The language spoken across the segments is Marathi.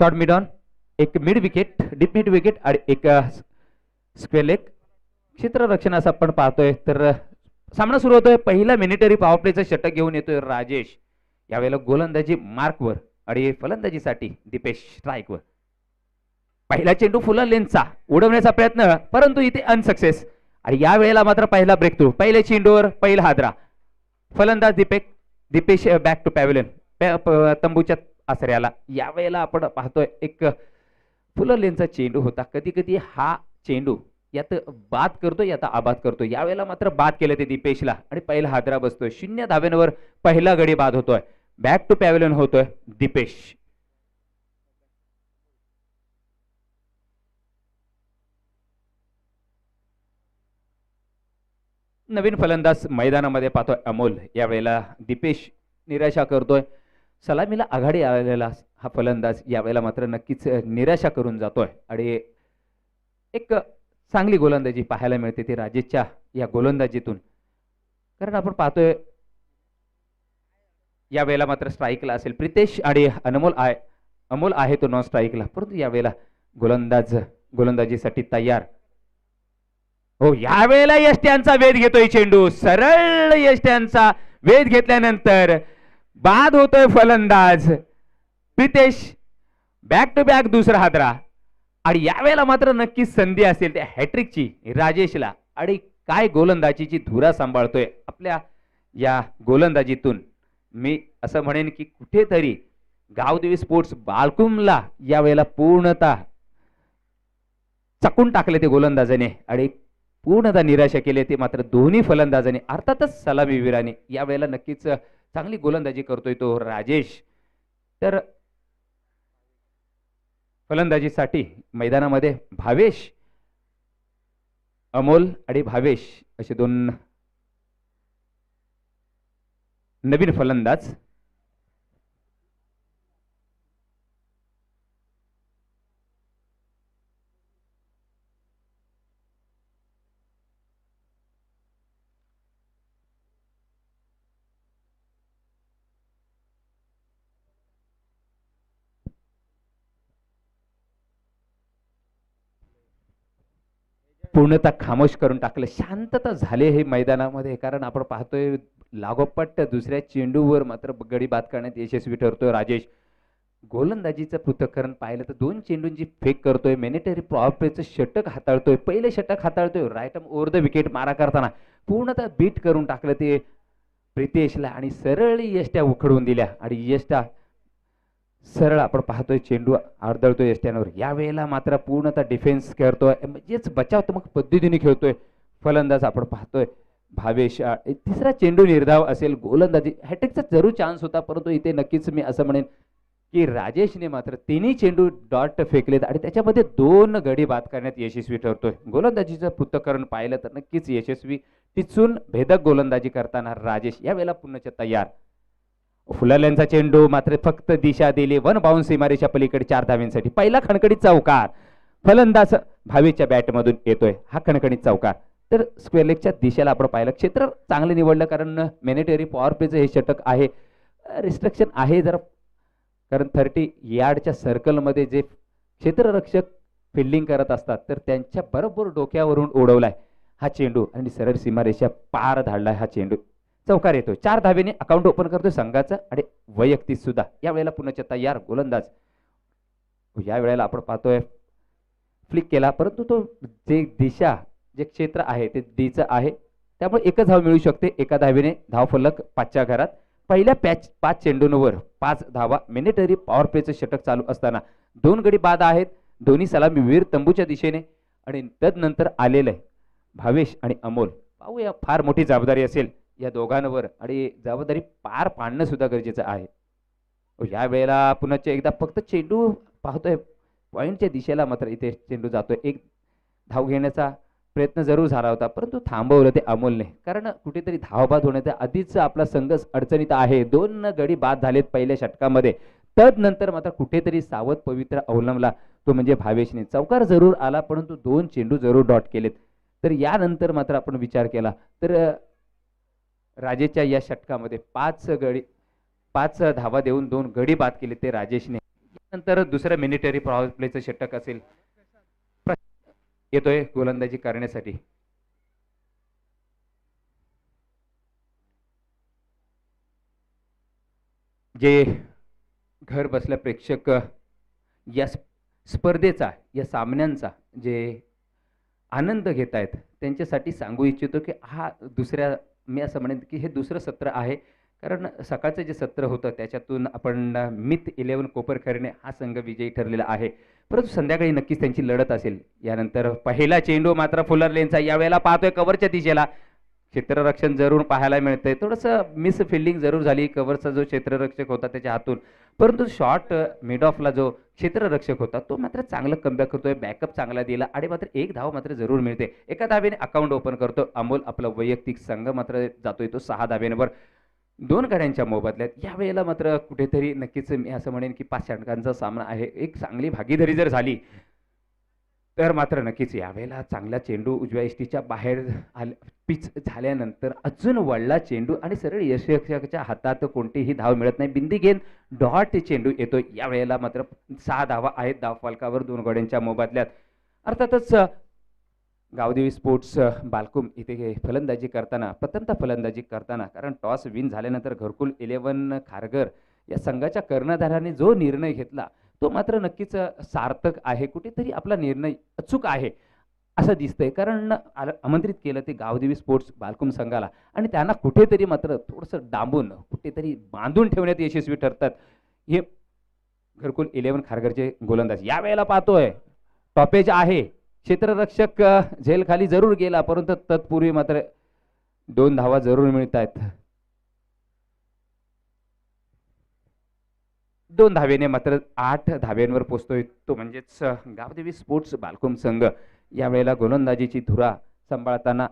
शॉर्ट मिड ऑन, एक mid wicket, deep mid wicket आणि एक स्क्वेअर लेग. क्षेत्ररक्षण असं आपण पाहतोय. तर सामना सुरू होतोय. पहिला मिनिटरी पॉवर प्लेचं षटक घेऊन येतोय राजेश. यावेळेला गोलंदाजी मार्कवर आणि फलंदाजीसाठी दीपेश स्ट्राईकवर. पहिला चेंडू फुल लेन्थचा उडवण्याचा प्रयत्न, परंतु इथे अनसक्सेस. आणि या वेळेला मात्र पहिला ब्रेक थ्रू, पहिल्या चेंडूवर पहिला हादरा. फलंदाज दीपेश बॅक टू पॅव्हलियन, तंबूच्या आसऱ्याला. यावेळेला आपण पाहतोय एक फुल लेनचा चेंडू होता. कधी कधी हा चेंडू यात बाद करतो, यात आबाद करतो. यावेळेला मात्र बाद केलं ते दीपेशला आणि पहिला हादरा बसतोय. 0 धाब्यांवर पहिला गडी बाद होतोय. बॅक टू पॅव्हलियन होतोय दीपेश. नवीन फलंदाज मैदानामध्ये पाहतोय अमोल. यावेळेला दीपेश निराशा करतोय. सलामीला आघाडी आलेला हा फलंदाज यावेळेला मात्र नक्कीच निराशा करून जातोय. आणि एक चांगली गोलंदाजी पाहायला मिळते ती राजेशच्या या गोलंदाजीतून. कारण आपण पाहतोय यावेळेला मात्र स्ट्राईकला असेल प्रितेश आणि अमोल आहे तो नॉन स्ट्राईकला. परंतु यावेळेला गोलंदाजीसाठी तयार. हो, यावेळेला यष्ट्यांचा वेध घेतोय चेंडू. सरळ यष्ट्यांचा वेध घेतल्यानंतर बाद होतोय फलंदाज प्रितेश. बॅक टू बॅक दुसरा हादरा. आणि यावेळेला मात्र नक्कीच संधी असेल त्या हॅट्रिकची राजेशला. आणि काय गोलंदाजीची धुरा सांभाळतोय आपल्या या गोलंदाजीतून. मी असं म्हणेन की कुठेतरी गावदेवी स्पोर्ट्स बालकुमला यावेळेला पूर्णतः चकून टाकले ते गोलंदाजाने आणि पूर्णतः निराशा केली ते मात्र दोन्ही फलंदाजांनी, अर्थातच सलामीवीरांनी. यावेळेला नक्कीच चांगली गोलंदाजी करतोय तो राजेश. तर फलंदाजीसाठी मैदानामध्ये भावेश, अमोल आणि भावेश असे दोन नवीन फलंदाज. पूर्णतः खामोश करून टाकलं, शांतता झाली हे मैदानामध्ये. कारण आपण पाहतोय लागोपाठ दुसऱ्या चेंडूवर मात्र गडी बाद करण्यात यशस्वी ठरतोय राजेश. गोलंदाजीचं पृथक्करण पाहिलं तर 2 चेंडूंची फेक करतोय. मॅनेटरी पॉवर प्लेचं षटक हाताळतोय. पहिले षटक हाताळतोय right arm over the wicket मारा करताना पूर्णतः बीट करून टाकलं ते प्रितेशला आणि सरळ यष्ट्या उखडून दिल्या. आणि यष्ट्या सरळ आपण पाहतोय चेंडू आदळतोय यष्ट्यांवर. यावेळेला मात्र पूर्णतः डिफेन्स खेळतोय, म्हणजेच बचावात्मक पद्धतीने खेळतोय फलंदाज. आपण पाहतोय भावेश. तिसरा चेंडू निर्धाव असेल. गोलंदाजी हॅट्रिकचा जरूर चान्स होता, परंतु इथे नक्कीच मी असं म्हणेन की राजेशने मात्र 3 चेंडू डॉट फेकलेत आणि त्याच्यामध्ये 2 गडी बाद करण्यात यशस्वी ठरतोय. गोलंदाजीचं पृथक्करण पाहिलं तर नक्कीच यशस्वी. टिचून भेदक गोलंदाजी करताना राजेश यावेळेला पुन्हा तयार. फुलल्यांचा चेंडू मात्र फक्त दिशा दिली. 1 बाउन्स सीमारेच्या पलीकडे 4 धाव्यांसाठी. पहिला खणखणीत चौकार फलंदाज भावेशच्या बॅटमधून येतोय. हा खणखणीत चौकार. तर स्क्वेअर लेगच्या दिशेला आपण पाहिलं. क्षेत्र चांगलं निवडलं कारण मॅनेटरी पॉवर प्लेचं हे षटक आहे. रिस्ट्रिक्शन आहे जरा, कारण 30 यार्डच्या सर्कलमध्ये जे क्षेत्ररक्षक फिल्डिंग करत असतात तर त्यांच्या बरोबर डोक्यावरून उडवलाय हा चेंडू आणि सरळ सीमारेषा पार धाडलाय हा चेंडू. चौकार येतोय. 4 धाब्याने अकाउंट ओपन करतोय संघाचा आणि वैयक्तिक सुद्धा. यावेळेला पुन्हा तयार गोलंदाज. या वेळेला आपण पाहतोय फ्लिक केला, परंतु तो जे दिशा जे क्षेत्र आहे ते डीचं आहे, त्यामुळे एकच धाव मिळू शकते. एका धावेने धाव फलक 5च्या घरात. पहिल्या 5 चेंडूंवर 5 धावा. मॅनेटरी पॉवर प्लेचं षटक चालू असताना 2 गडी बाद आहेत. दोन्ही सलामीवीर तंबूच्या दिशेने आणि तदनंतर आलेलं आहे भावेश आणि अमोल. पाहूया, फार मोठी जबाबदारी असेल या दोघांवर आणि जबाबदारी पार पाडणं सुद्धा गरजेचं आहे. या वेळेला पुन्हा एकदा फक्त चेंडू पाहतोय पॉईंटच्या दिशेला, मात्र इथे चेंडू जातोय. एक धाव घेण्याचा प्रयत्न जरूर झाला होता, परंतु थांबवलं ते अमोलने. कारण कुठेतरी धावबाद होण्याच्या आधीच आपला संघ अडचणीत आहे. 2 गडी बाद झालेत पहिल्या षटकामध्ये. तदनंतर मात्र कुठेतरी सावध पवित्र अवलंबला तो म्हणजे भावेशने. चौकार जरूर आला, परंतु 2 चेंडू जरूर डॉट केलेत. तर यानंतर मात्र आपण विचार केला तर राजेशच्या या षटकामध्ये 5 धावा देऊन 2 गडी बाद केले ते राजेशने. नंतर दुसऱ्या मिनिटरी पॉवर प्लेचं षटक असेल. येतोय गोलंदाजी करण्यासाठी. जे घर बसल्या प्रेक्षक या स्पर्धेचा, या सामन्यांचा जे आनंद घेत आहेत त्यांच्यासाठी सांगू इच्छितो की हा दुसऱ्या, मी असं म्हणेन की हे दुसरं सत्र आहे. कारण सकाळचं जे सत्र होतं त्याच्यातून आपण मिथ 11 कोपरखैरणे हा संघ विजयी ठरलेला आहे. परंतु संध्याकाळी नक्कीच त्यांची लढत असेल. यानंतर पहिला चेंडू मात्र फुलरलेनचा, यावेळेला पाहतोय कव्हरच्या दिशेला, क्षेत्ररक्षण जरूर पाहायला मिळतंय. थोडंसं मिस फिल्डिंग जरूर झाली कव्हरचा जो क्षेत्ररक्षक होता त्याच्या हातून, परंतु शॉर्ट मिड ऑफला जो क्षेत्ररक्षक होता तो मात्र चांगलं कमबॅक करतोय, बॅकअप चांगला दिला आणि मात्र एक धाव मात्र जरूर मिळते. एका धावेने अकाउंट ओपन करतो अमोल. आपला वैयक्तिक संघ मात्र जातोय तो 6 धावेंवर 2 गड्यांच्या मोबदल्यात. यावेळेला मात्र कुठेतरी नक्कीच मी असं म्हणेन की 5 षटकांचा सामना आहे. एक चांगली भागीदारी जर झाली तर मात्र नक्कीच यावेळेला चांगला चेंडू उजव्या इष्टीच्या बाहेर पिच झाल्यानंतर अजून वळला चेंडू आणि सरळ यशस्वीच्या हातात कोणतीही धाव मिळत नाही. बिंदी गेंद डॉट चेंडू येतोय. यावेळेला मात्र 6 धावा आहेत धाव फलकावर 2 गड्यांच्या मोबदल्यात. अर्थातच गावदेवी स्पोर्ट्स बालकुम इथे फलंदाजी करताना, प्रथमतः फलंदाजी करताना, कारण टॉस विन झाल्यानंतर घरकुल 11 खारघर या संघाच्या कर्णधाराने जो निर्णय घेतला तो मात्र नक्कीच सार्थक आहे. कुठेतरी आपला निर्णय अचूक आहे असं दिसतंय. कारण आमंत्रित केलं ते गावदेवी स्पोर्ट्स बालकुम संघाला आणि त्यांना कुठेतरी मात्र थोडंसं डांबून कुठेतरी बांधून ठेवण्यात यशस्वी ठरतात हे घरकुल 11 खारघरचे गोलंदाज. यावेळेला पाहतोय टॉपेज आहे, क्षेत्ररक्षक झेल खाली जरूर गेला परंतु तत्पूर्वी मात्र 2 धावा जरूर मिळत आहेत. 2 धावेने मात्र 8 धाव्यांवर पोहोचतोय तो म्हणजेच गावदेवी स्पोर्ट्स बालकुम संघ. यावेळेला गोलंदाजीची धुरा सांभाळताना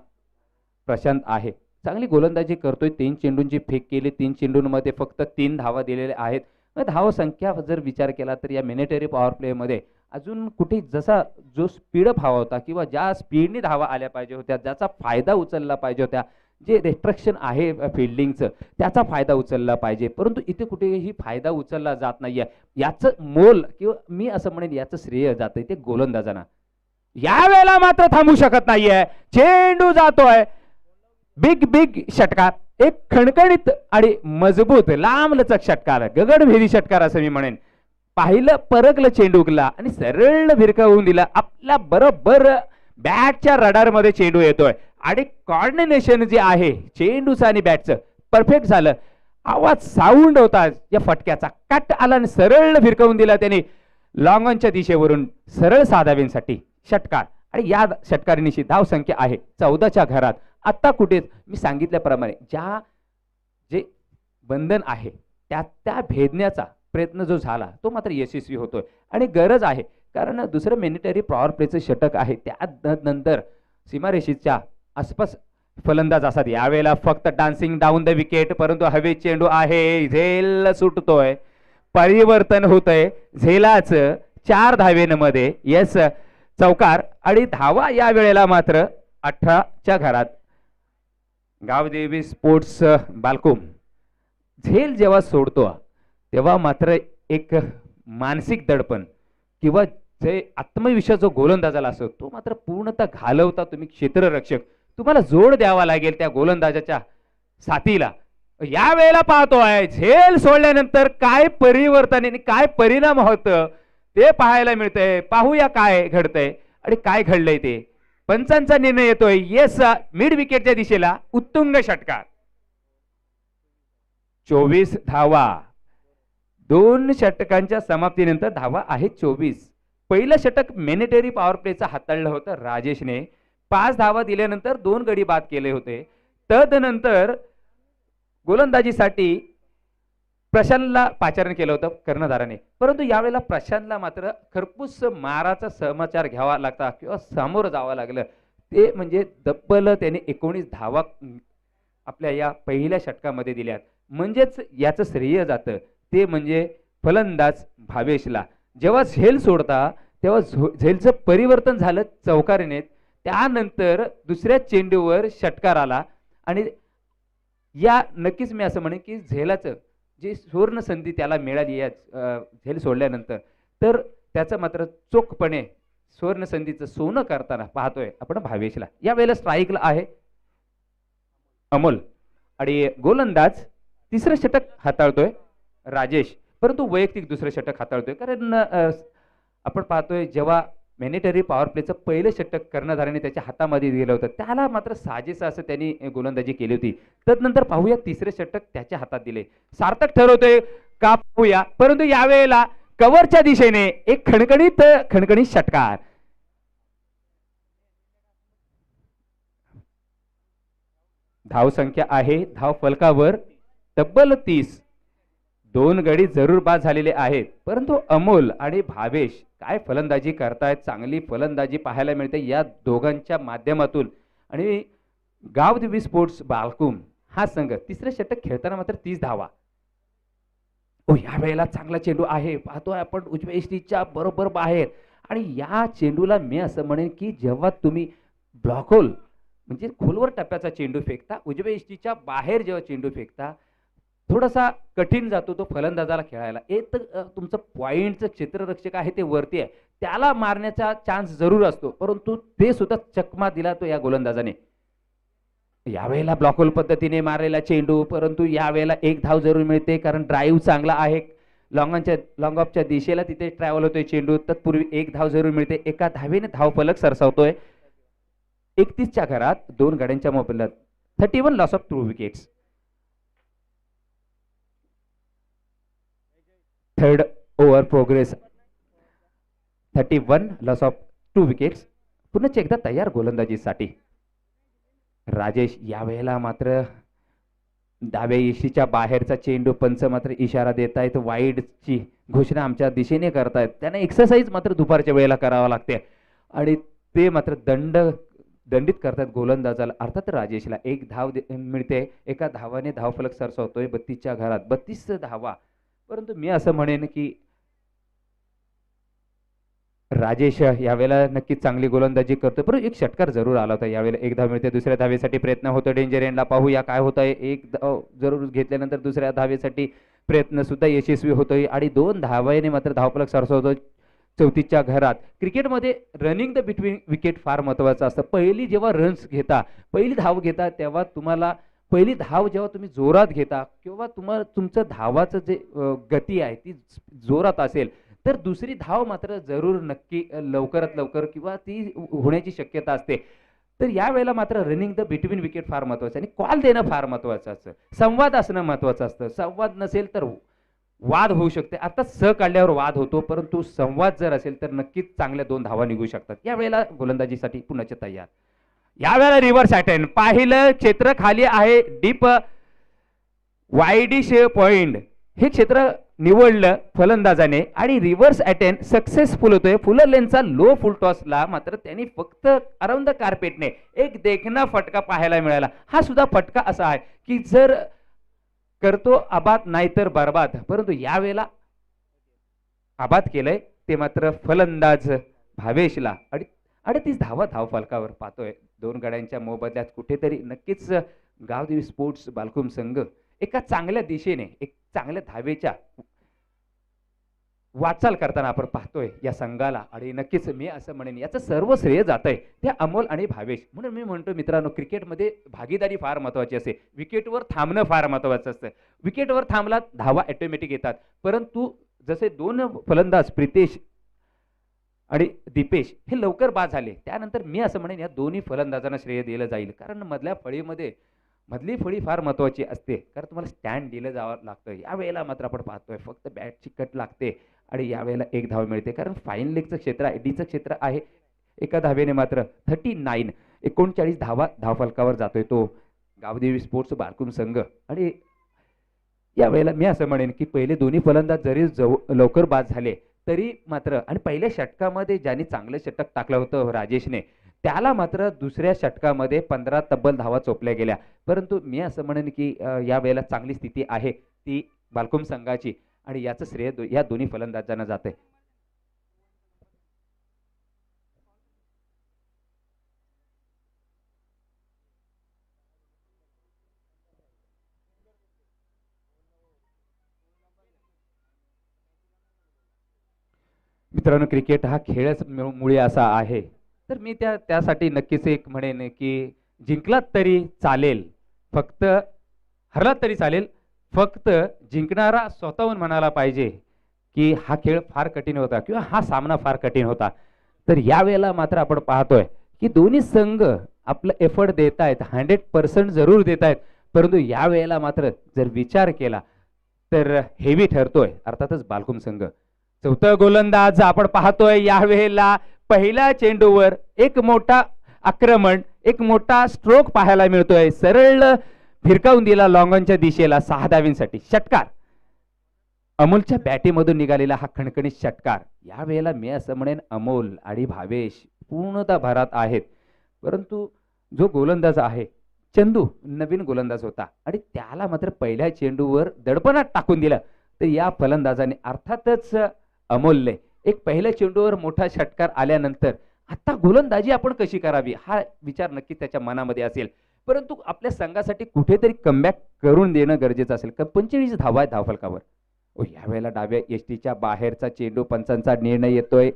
प्रशांत आहे, चांगली गोलंदाजी करतोय. 3 चेंडूंची फेक केली, 3 चेंडूंमध्ये फक्त 3 धावा दिलेल्या आहेत. धाव संख्या जर विचार केला तर या मिनिटरी पॉवर प्लेमध्ये अजून कुठे जसा जो स्पीडअप हवा होता किंवा ज्या स्पीडने धावा आल्या पाहिजे होत्या, ज्याचा फायदा उचलला पाहिजे होत्या, जे रेस्ट्रिक्शन आहे फिल्डिंगचं त्याचा फायदा उचलला पाहिजे, परंतु इथे कुठेही फायदा उचलला जात नाहीये. याचं मोल किंवा मी असं म्हणेन याचं श्रेय जातंय ते गोलंदाजांना. यावेळेला मात्र थांबू शकत नाहीये, चेंडू जातोय. बिग षटकार, एक खणखणीत आणि मजबूत लांबलचक षटकार, गगनभेदी षटकार असं मी म्हणेन. पाहिलं परकलं चेंडू उगला आणि सरळ भिरकावून दिला. आपल्या बरोबर बॅटच्या रडार मध्ये चेंडू येतोय आणि कॉर्डिनेशन जे आहे चेंडूचं आणि बॅटचं परफेक्ट झालं. आवाज साऊंड होता या फटक्याचा, कट आला आणि सरळ भिरकावून दिला त्याने लॉंग ऑनच्या दिशेवरून सरळ 6 धाव्यांसाठी षटकार. आणि या षटकारीनिशी धाव संख्या आहे 14च्या घरात. आता कुठेच मी सांगितल्याप्रमाणे जे बंधन आहे त्या भेदण्याचा प्रयत्न जो झाला तो मात्र यशस्वी होतोय आणि गरज आहे. कारण दुसरं मिनिटरी पॉवर प्लेचं षटक आहे, त्यानंतर सीमारेषेच्या आसपास फलंदाज असतात. यावेळेला फक्त डान्सिंग डाऊन द विकेट, परंतु हवे चेंडू आहे, झेल सुटतोय, परिवर्तन होतंय झेलाच 4 धावेंमध्ये. यस चौकार आणि धावा या वेळेला मात्र 18च्या घरात. गावदेवी स्पोर्ट्स बालकुम झेल जेव्हा सोडतो तेव्हा मात्र एक मानसिक दडपण किंवा जे आत्मविश्वास जो गोलंदाजाला असतो तो मात्र पूर्णतः घालवता तुम्ही क्षेत्ररक्षक. तुम्हाला जोड द्यावा लागेल त्या गोलंदाजाच्या साथीला. या वेळेला पाहतोय झेल सोडल्यानंतर काय परिवर्तन आणि काय परिणाम होतं ते पाहायला मिळतंय. पाहूया काय घडतंय आणि काय घडलंय ते. पंचांचा निर्णय येतोय. येस, मिड विकेटच्या दिशेला उत्तुंग षटकार. 24 धावा 2 षटकांच्या समाप्तीनंतर धावा आहेत 24. पहिलं षटक मॅनेटरी पॉवर प्लेचं हाताळलं होतं राजेशने. 5 धावा दिल्यानंतर 2 गडी बाद केले होते. तदनंतर गोलंदाजीसाठी प्रशांतला पाचारण केलं होतं कर्णधाराने, परंतु यावेळेला प्रशांतला मात्र खरपूस माराचा समाचार घ्यावा लागता किंवा सामोरं जावं लागलं. ते म्हणजे तब्बल त्याने 19 धावा आपल्या या पहिल्या षटकामध्ये दिल्यात. म्हणजेच याचं श्रेय जातं ते म्हणजे फलंदाज भावेशला. जेव्हा झेल सोडता तेव्हा झेलचं परिवर्तन झालं चौकारीने, त्यानंतर दुसऱ्या चेंडूवर षटकार आला आणि या नक्कीच मी असं म्हणेन की झेलाचं जी सुवर्ण संधी त्याला मिळाली या झेल सोडल्यानंतर, तर त्याचं मात्र चोखपणे सुवर्ण संधीचं सोनं करताना पाहतोय आपण भावेशला. यावेळेला स्ट्राईकला आहे अमोल आणि गोलंदाज तिसरं षटक हाताळतोय राजेश, परंतु वैयक्तिक दुसरं षटक हाताळतोय. कारण आपण पाहतोय जेव्हा मॅनेटरी पॉवर प्लेचं पहिलं षटक कर्णधाराने त्याच्या हातामध्ये दिलं होतं, त्याला मात्र साजेसं असं त्यांनी गोलंदाजी केली होती. तदनंतर पाहूया तिसरे षटक त्याच्या हातात दिले, सार्थक ठरवतोय का पाहूया. परंतु यावेळेला कव्हरच्या दिशेने एक खणखणीत षटकार. धाव संख्या आहे धाव फलकावर तब्बल 30. दोन गडी जरूर बाद झालेले आहेत, परंतु अमोल आणि भावेश काय फलंदाजी करतायत. चांगली फलंदाजी पाहायला मिळते या दोघांच्या माध्यमातून. आणि गावदेवी स्पोर्ट्स बालकुम हा संघ तिसरे षटक खेळताना मात्र 30 धावा. ओ यावेळेला चांगला चेंडू आहे, पाहतोय आपण उजव्या इष्टीच्या बरोबर बाहेर. आणि या चेंडूला मी असं म्हणेन की जेव्हा तुम्ही ब्लॉक होल म्हणजे खोलवर टप्प्याचा चेंडू फेकता, उजव्या इष्टीच्या बाहेर जेव्हा चेंडू फेकता, थोडासा कठीण जातो तो फलंदाजाला खेळायला. एक तर तुमचं पॉइंटचं क्षेत्ररक्षक आहे ते वरती आहे, त्याला मारण्याचा चान्स जरूर असतो, परंतु ते सुद्धा चकमा दिला तो या गोलंदाजाने. यावेळेला ब्लॉक होल पद्धतीने मारलेला चेंडू, परंतु यावेळेला एक धाव जरूर मिळते कारण ड्राईव्ह चांगला आहे. लॉंग ऑफच्या दिशेला तिथे ट्रॅव्हल होतोय चेंडू. तत्पूर्वी एक धाव जरूर मिळते. एका धावेने धाव फलक सरसावतोय. 31च्या घरात दोन गाड्यांच्या मोबदल्यात 31 loss of 2 wickets. Third over progress 31 loss of 2 wickets. पुन्हा एकदा तयार गोलंदाजीसाठी राजेश. यावेळेला मात्र डाव्या इशीच्या बाहेरचा चेंडू, पंच मात्र इशारा देत आहेत, वाईडची घोषणा आमच्या दिशेने करतायत. त्यांना एक्सरसाइज मात्र दुपारच्या वेळेला करावं लागते आणि ते मात्र दंडित करतात गोलंदाजाला, अर्थात राजेशला. एक धाव मिळते, एका धावाने धावफलक सरसावतोय 32च्या घरात 32 धावा. परंतु मी असं म्हणेन की राजेश यावेळेला नक्कीच चांगली गोलंदाजी करतो, परंतु एक षटकार जरूर आला होता. यावेळेला एक धाव मिळते, दुसऱ्या धावेसाठी प्रयत्न होतो डेंजर एंडला. पाहूया काय होत आहे. एक धाव जरूर घेतल्यानंतर दुसऱ्या धावेसाठी प्रयत्न सुद्धा यशस्वी होतोय आणि 2 धावाने मात्र धावफलक सरसावतोय 34च्या घरात. क्रिकेटमध्ये रनिंग द बिटवीन विकेट फार महत्वाचं असतं. पहिली जेव्हा रन्स घेता, पहिली धाव घेता, तेव्हा तुम्हाला पहिली धाव जेव्हा तुम्ही जोरात घेता किंवा तुम्हाला तुमचं धावाचं जे गती आहे ती जोरात असेल, तर दुसरी धाव मात्र जरूर नक्की लवकरात लवकर किंवा ती होण्याची शक्यता असते. तर यावेळेला मात्र रनिंग द बिटवीन विकेट फार महत्वाचं आणि कॉल देणं फार महत्वाचं असतं. संवाद असणं महत्वाचं असतं. संवाद नसेल तर वाद होऊ शकते. आता काढल्यावर वाद होतो, परंतु संवाद जर असेल तर नक्कीच चांगल्या 2 धावा निघू शकतात. यावेळेला गोलंदाजीसाठी पुन्हा तयार. यावेळेला रिव्हर्स अटेम्प्ट. पाहिलं क्षेत्र खाली आहे, डीप वाईडिश पॉइंट हे क्षेत्र निवडलं फलंदाजाने आणि रिव्हर्स अटेम्प्ट सक्सेसफुल होतोय. फुलर लेनचा लो फुल टॉसला मात्र त्यांनी फक्त अराउंड द कार्पेटने एक देखना फटका पाहायला मिळाला. हा सुद्धा फटका असा आहे की जर करतो आबाद नाही तर बर्बाद, परंतु यावेळेला आबाद केलंय ते मात्र फलंदाज भावेशला. 38 धावा धाव फलकावर पाहतोय. 2 गाड्यांच्या मोबदल्यात कुठेतरी नक्कीच गावदेवी स्पोर्ट्स बालकुम संघ एका चांगल्या दिशेने एक चांगल्या धावेच्या वाटचाल करताना आपण पाहतोय या संघाला. आणि नक्कीच मी असं म्हणेन याचं सर्व श्रेय जात आहे त्या अमोल आणि भावेश. म्हणून मी म्हणतो मित्रांनो, क्रिकेटमध्ये भागीदारी फार महत्वाची असते. विकेटवर थांबणं फार महत्वाचं असतं. विकेटवर थांबला धावा ऑटोमॅटिक येतात, परंतु जसे 2 फलंदाज प्रितेश आणि दीपेश हे लवकर बाद झाले, त्यानंतर मी असं म्हणेन या दोन्ही फलंदाजांना श्रेय दिलं जाईल. कारण मधली फळी फार महत्वाची असते, कारण तुम्हाला स्टँड दिलं जावं लागतं. यावेळेला मात्र आपण पाहतोय फक्त बॅटची कट लागते आणि यावेळेला एक धाव मिळते, कारण फाईन लेगचं क्षेत्र आहे, डीचं क्षेत्र आहे. एका धावेने मात्र 39 धावा धावफलकावर जातोय तो गावदेवी स्पोर्ट्स बालकुम संघ. आणि यावेळेला मी असं म्हणेन की पहिले दोन्ही फलंदाज जरी लवकर बाद झाले तरी मात्र, आणि पहिल्या षटकामध्ये ज्यांनी चांगलं षटक टाकलं होतं राजेशने, त्याला मात्र दुसऱ्या षटकामध्ये 15 तब्बल धावा चोपल्या गेल्या. परंतु मी असं म्हणेन की यावेळेला चांगली स्थिती आहे ती बालकुम संघाची आणि याचं श्रेय या दोन्ही फलंदाजांना जाते. मित्रांनो, क्रिकेट हा खेळच मुळे असा आहे, तर मी त्यासाठी नक्कीच एक म्हणेन की जिंकलात तरी चालेल, फक्त हरलात तरी चालेल, फक्त जिंकणारा स्वतःहून म्हणाला पाहिजे की हा खेळ फार कठीण होता किंवा हा सामना फार कठीण होता. तर यावेळेला मात्र आपण पाहतोय की दोन्ही संघ आपलं एफर्ट देत आहेत, 100% जरूर देत आहेत, परंतु यावेळेला मात्र जर विचार केला तर हेवी ठरतोय अर्थातच बालकुम संघ. चौथा गोलंदाज आपण पाहतोय यावेळेला पहिल्या चेंडूवर एक मोठा आक्रमण, एक मोठा स्ट्रोक पाहायला मिळतोय, सरळ फिरकावून दिला लॉंगॉनच्या दिशेला 6 धावींसाठी षटकार. अमोलच्या बॅटीमधून निघालेला हा खणखणीत षटकार. यावेळेला मी असं म्हणेन अमोल आणि भावेश पूर्णतः भरात आहेत, परंतु जो गोलंदाज आहे चंदू नवीन गोलंदाज होता आणि त्याला मात्र पहिल्या चेंडूवर दडपणात टाकून दिलं. तर या फलंदाजाने अर्थातच अमोलने एक पहिल्या चेंडूवर मोठा षटकार आल्यानंतर आता गोलंदाजी आपण कशी करावी हा विचार नक्की त्याच्या मनामध्ये असेल, परंतु आपल्या संघासाठी कुठेतरी कमबॅक करून देणं गरजेचं असेल. 25 धावा आहेत धावफलकावर. यावेळेला डाव्या एसटीच्या बाहेरचा चेंडू, पंचांचा निर्णय येतोय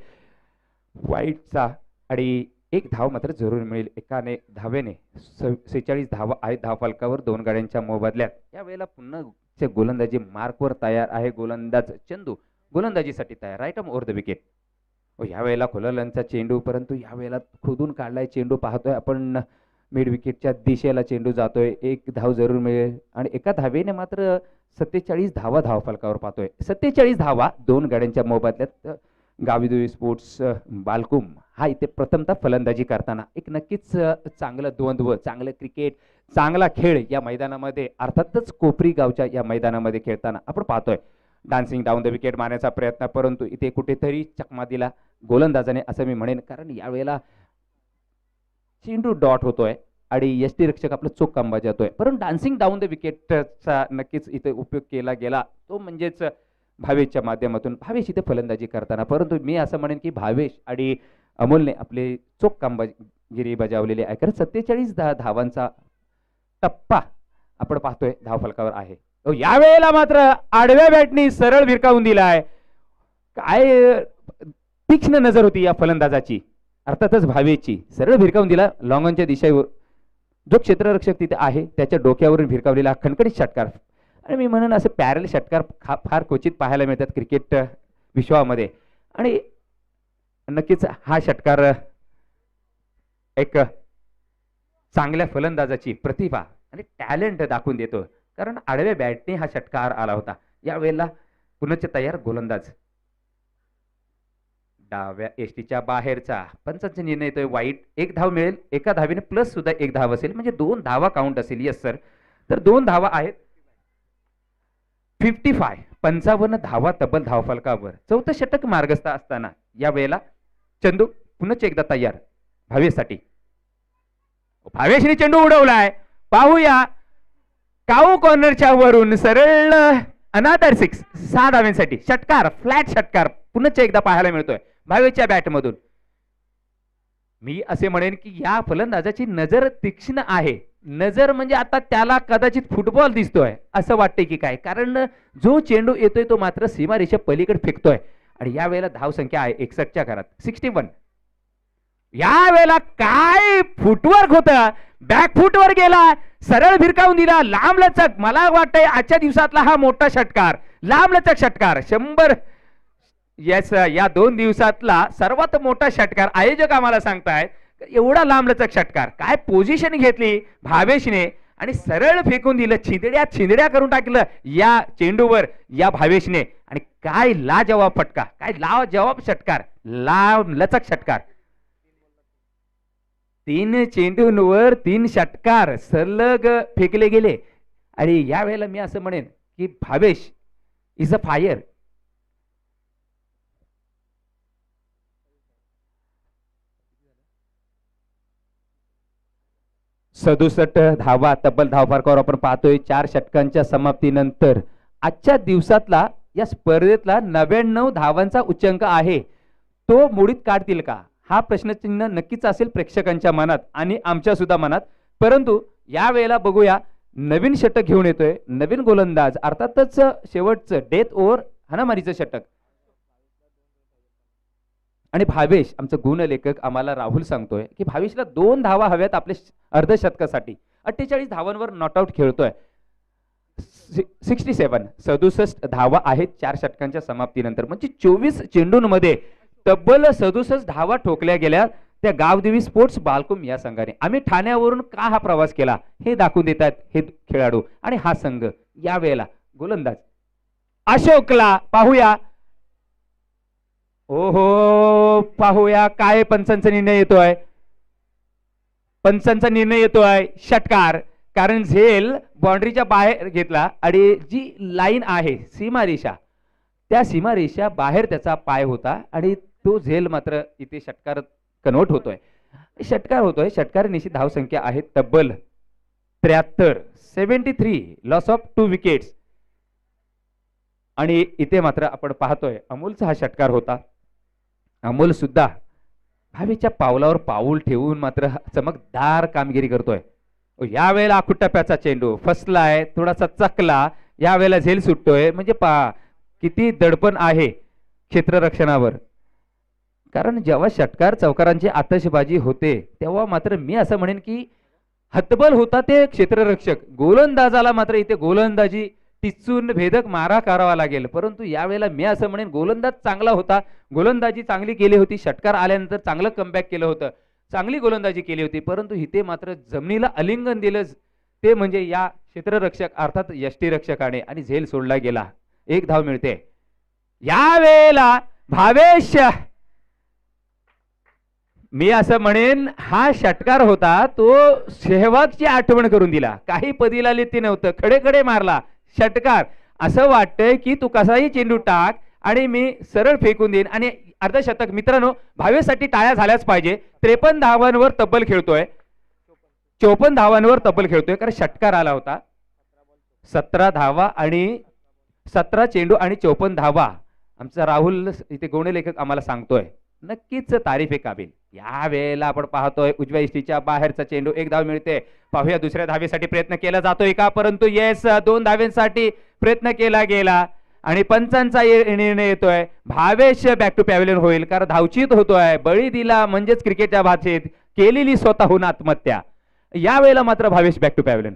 वाईटचा आणि एक धाव मात्र जरूर मिळेल. एकाने धावेने 46 धावा आहेत धावफलकावर 2 गाड्यांच्या मोबदल्यात. यावेळेला पुन्हा गोलंदाजी मार्कवर तयार आहे. गोलंदाज चंदू गोलंदाजीसाठी तयार, right arm over the wicket. यावेळेला खोललनचा चेंडू, परंतु यावेळेला खोदून काढलाय चेंडू पाहतोय आपण, मिड विकेटच्या दिशेला चेंडू जातोय. एक धाव जरूर मिळेल आणि एका धावेने मात्र 47 धावा धावफलकावर पाहतोय. 47 धावा 2 गाड्यांच्या मोबदल्यात. गाविदोई स्पोर्ट्स बालकुम हा इथे प्रथमतः फलंदाजी करताना एक नक्कीच चांगलं द्वंद्व, चांगलं क्रिकेट, चांगला खेळ या मैदानामध्ये अर्थातच कोपरी गावच्या या मैदानामध्ये खेळताना आपण पाहतोय. डान्सिंग डाऊन द विकेट मारण्याचा प्रयत्न, परंतु इथे कुठेतरी चकमा दिला गोलंदाजाने असं मी म्हणेन, कारण यावेळेला चेंडू डॉट होतोय आणि यष्टीरक्षक आपलं चोख कांबा जातोय, परंतु डान्सिंग डाऊन द विकेटचा नक्कीच इथे उपयोग केला गेला, तो म्हणजेच भावेशच्या माध्यमातून. भावेश इथे फलंदाजी करताना, परंतु मी असं म्हणेन की भावेश आणि अमोलने आपले चोख कामगिरी बजावलेली आहे, कारण 47 धावांचा टप्पा आपण पाहतोय धावफलकावर आहे. यावेळेला मात्र आडव्या बॅटनी सरळ भिरकावून दिलाय. काय तीक्ष्ण नजर होती या फलंदाजाची, अर्थातच भावेशची. सरळ भिरकावून दिला लॉंगॉनच्या दिशेवर. जो क्षेत्ररक्षक तिथे आहे त्याच्या डोक्यावरून भिरकावलेला खणखणीत षटकार. आणि मी म्हणून असे पॅरल षटकार फार क्वचित पाहायला मिळतात क्रिकेट विश्वामध्ये, आणि नक्कीच हा षटकार एक चांगल्या फलंदाजाची प्रतिभा आणि टॅलेंट दाखवून देतो, कारण आडव्या बॅटने हा षटकार आला होता. यावेळेला पुनश्च तयार गोलंदाज डाव्या एसटीच्या बाहेरचा, पंचांचा निर्णय येतोय वाईट. एक धाव मिळेल, एका धावेने प्लस सुद्धा एक धाव असेल, म्हणजे 2 धावा काउंट असेल. येस सर, तर 2 धावा आहेत. 55 धावा तब्बल धावफलकावर. चौथं षटक मार्गस्थ असताना यावेळेला चंदू पुन्हा एकदा तयार भावेशसाठी. भावेशने चेंडू उडवलाय, पाहूया. काऊ कॉर्नरच्या वरून सरळ अनादर 6, 6 धाव्यांसाठी षटकार, फ्लॅट षटकार पुन्हा एकदा पाहायला मिळतोय भावेशच्या बॅटमधून. मी असे म्हणेन की या फलंदाजाची नजर तीक्ष्ण आहे. नजर म्हणजे आता त्याला कदाचित फुटबॉल दिसतोय असं वाटतंय की काय, कारण जो चेंडू येतोय तो मात्र सीमारेषे पलीकडे फेकतोय. आणि यावेळेला धावसंख्या आहे 61च्या घरात, 61. यावेळेला काय फुटवर्क होतं, बॅक फुटवर गेला, सरळ भिरकावून दिला, लांब लचक. मला वाटतंय आजच्या दिवसातला हा मोठा षटकार, लांब लचक षटकार, 100 येस या 2 दिवसातला सर्वात मोठा षटकार आयोजक आम्हाला सांगतायत. एवढा लांब लचक षटकार, काय पोझिशन घेतली भावेशने आणि सरळ फेकून दिलं, छिंदड्या करून टाकलं या चेंडूवर या भावेशने. आणि काय लाजवाब फटका, काय लाजवाब षटकार, लांब लचक षटकार. 3 चेंडूंवर 3 षटकार सलग फेकले गेले. आणि यावेळेला मी असं म्हणेन की भावेश इज अ फायर. सदुसष्ट धावा तब्बल धावफलकावर आपण पाहतोय 4 षटकांच्या समाप्तीनंतर. आजच्या दिवसातला या स्पर्धेतला 99 धावांचा उच्चांक आहे. तो मोडीत काढतील का हा प्रश्नचिन्ह नक्कीच असेल प्रेक्षकांच्या मनात आणि आमच्या सुद्धा मनात. परंतु या वेळेला बघूया, नवीन षटक घेऊन येतोय नवीन गोलंदाज, अर्थातच शेवटचं डेथ ओव्हर हाणामारीचं षटक. आणि भावेश आमचं गुणलेखक आम्हाला राहुल सांगतोय की भावेशला 2 धावा हव्यात आपल्या अर्धशतकासाठी. 48 धावांवर नॉट आउट खेळतोय. 67 धावा आहेत 4 षटकांच्या समाप्तीनंतर. म्हणजे 24 चेंडूंमध्ये तब्बल 67 धावा ठोकल्या गेल्या त्या गावदेवी स्पोर्ट्स बालकुम या संघाने. आम्ही ठाण्यावरून का हा प्रवास केला हे दाखवून देतात हे खेळाडू आणि हा संघ. यावेळेला गोलंदाज अशोकला पाहूया. ओहो, पाहूया काय पंचांचा निर्णय येतोय. पंचांचा निर्णय येतोय षटकार. कारण झेल बाउंड्रीच्या बाहेर घेतला आणि जी लाईन आहे सीमारेषा, त्या सीमारेषा बाहेर त्याचा पाय होता आणि तो झेल मात्र इथे षटकार कन्वर्ट होतोय. षटकार होतोय. षटकार निश्चित धावसंख्या आहे तब्बल 73. 73 लॉस ऑफ 2 विकेट्स. आणि इथे मात्र आपण पाहतोय अमोलचा हा षटकार होता. अमोल सुद्धा भावेच्या पावलावर पाऊल ठेवून मात्र चमकदार कामगिरी करतोय. यावेळेला आखूट टप्प्याचा चेंडू फसलाय, थोडासा चकला. यावेळेला झेल सुटतोय. म्हणजे पहा किती दडपण आहे क्षेत्ररक्षणावर. कारण जेव्हा षटकार चौकारांची आतषबाजी होते तेव्हा मात्र मी असं म्हणेन की हतबल होता ते क्षेत्ररक्षक. गोलंदाजाला मात्र इथे गोलंदाजी टिचून भेदक मारा करावा लागेल. परंतु यावेळेला मी असं म्हणेन गोलंदाज चांगला होता. गोलंदाजी चांगली केली होती. षटकार आल्यानंतर चांगलं कमबॅक केलं होतं. चांगली गोलंदाजी केली होती. परंतु इथे मात्र जमिनीला आलिंगन दिलं ते म्हणजे या क्षेत्ररक्षक अर्थात यष्टीरक्षकाने आणि झेल सोडला गेला. 1 धाव मिळते. यावेळेला भावेश, मी असं म्हणेन हा षटकार होता तो सेहवागची आठवण करून दिला. काही पदीला लिहिते नव्हतं, खडे खडे मारला षटकार. असं वाटतंय की तू कसाही चेंडू टाक आणि मी सरळ फेकून देईन आणि अर्धशतक. मित्रांनो भावेसाठी टाळ्या झाल्याच पाहिजे. 53 धावांवर तब्बल खेळतोय. 54 धावांवर तब्बल खेळतोय कारण षटकार आला होता. 17 धावा आणि 17 चेंडू आणि 54 धावा. आमचा राहुल इथे गुणलेखक आम्हाला सांगतोय नक्कीच तारीफ काबिल. या वेळेला आपण पाहतोय उजव्या इष्टीच्या बाहेरचा चेंडू. 1 धाव मिळते. पाहूया दुसऱ्या धावेसाठी प्रयत्न केला जातोय का. परंतु येस 2 धावेसाठी प्रयत्न केला गेला आणि पंचांचा निर्णय येतोय भावेश बॅक टू पॅव्हलियन होईल. कारण धावचीत होतोय. बळी दिला म्हणजेच क्रिकेटच्या भाषेत केलेली स्वतःहून आत्महत्या. यावेळेला मात्र भावेश बॅक टू पॅव्हलियन.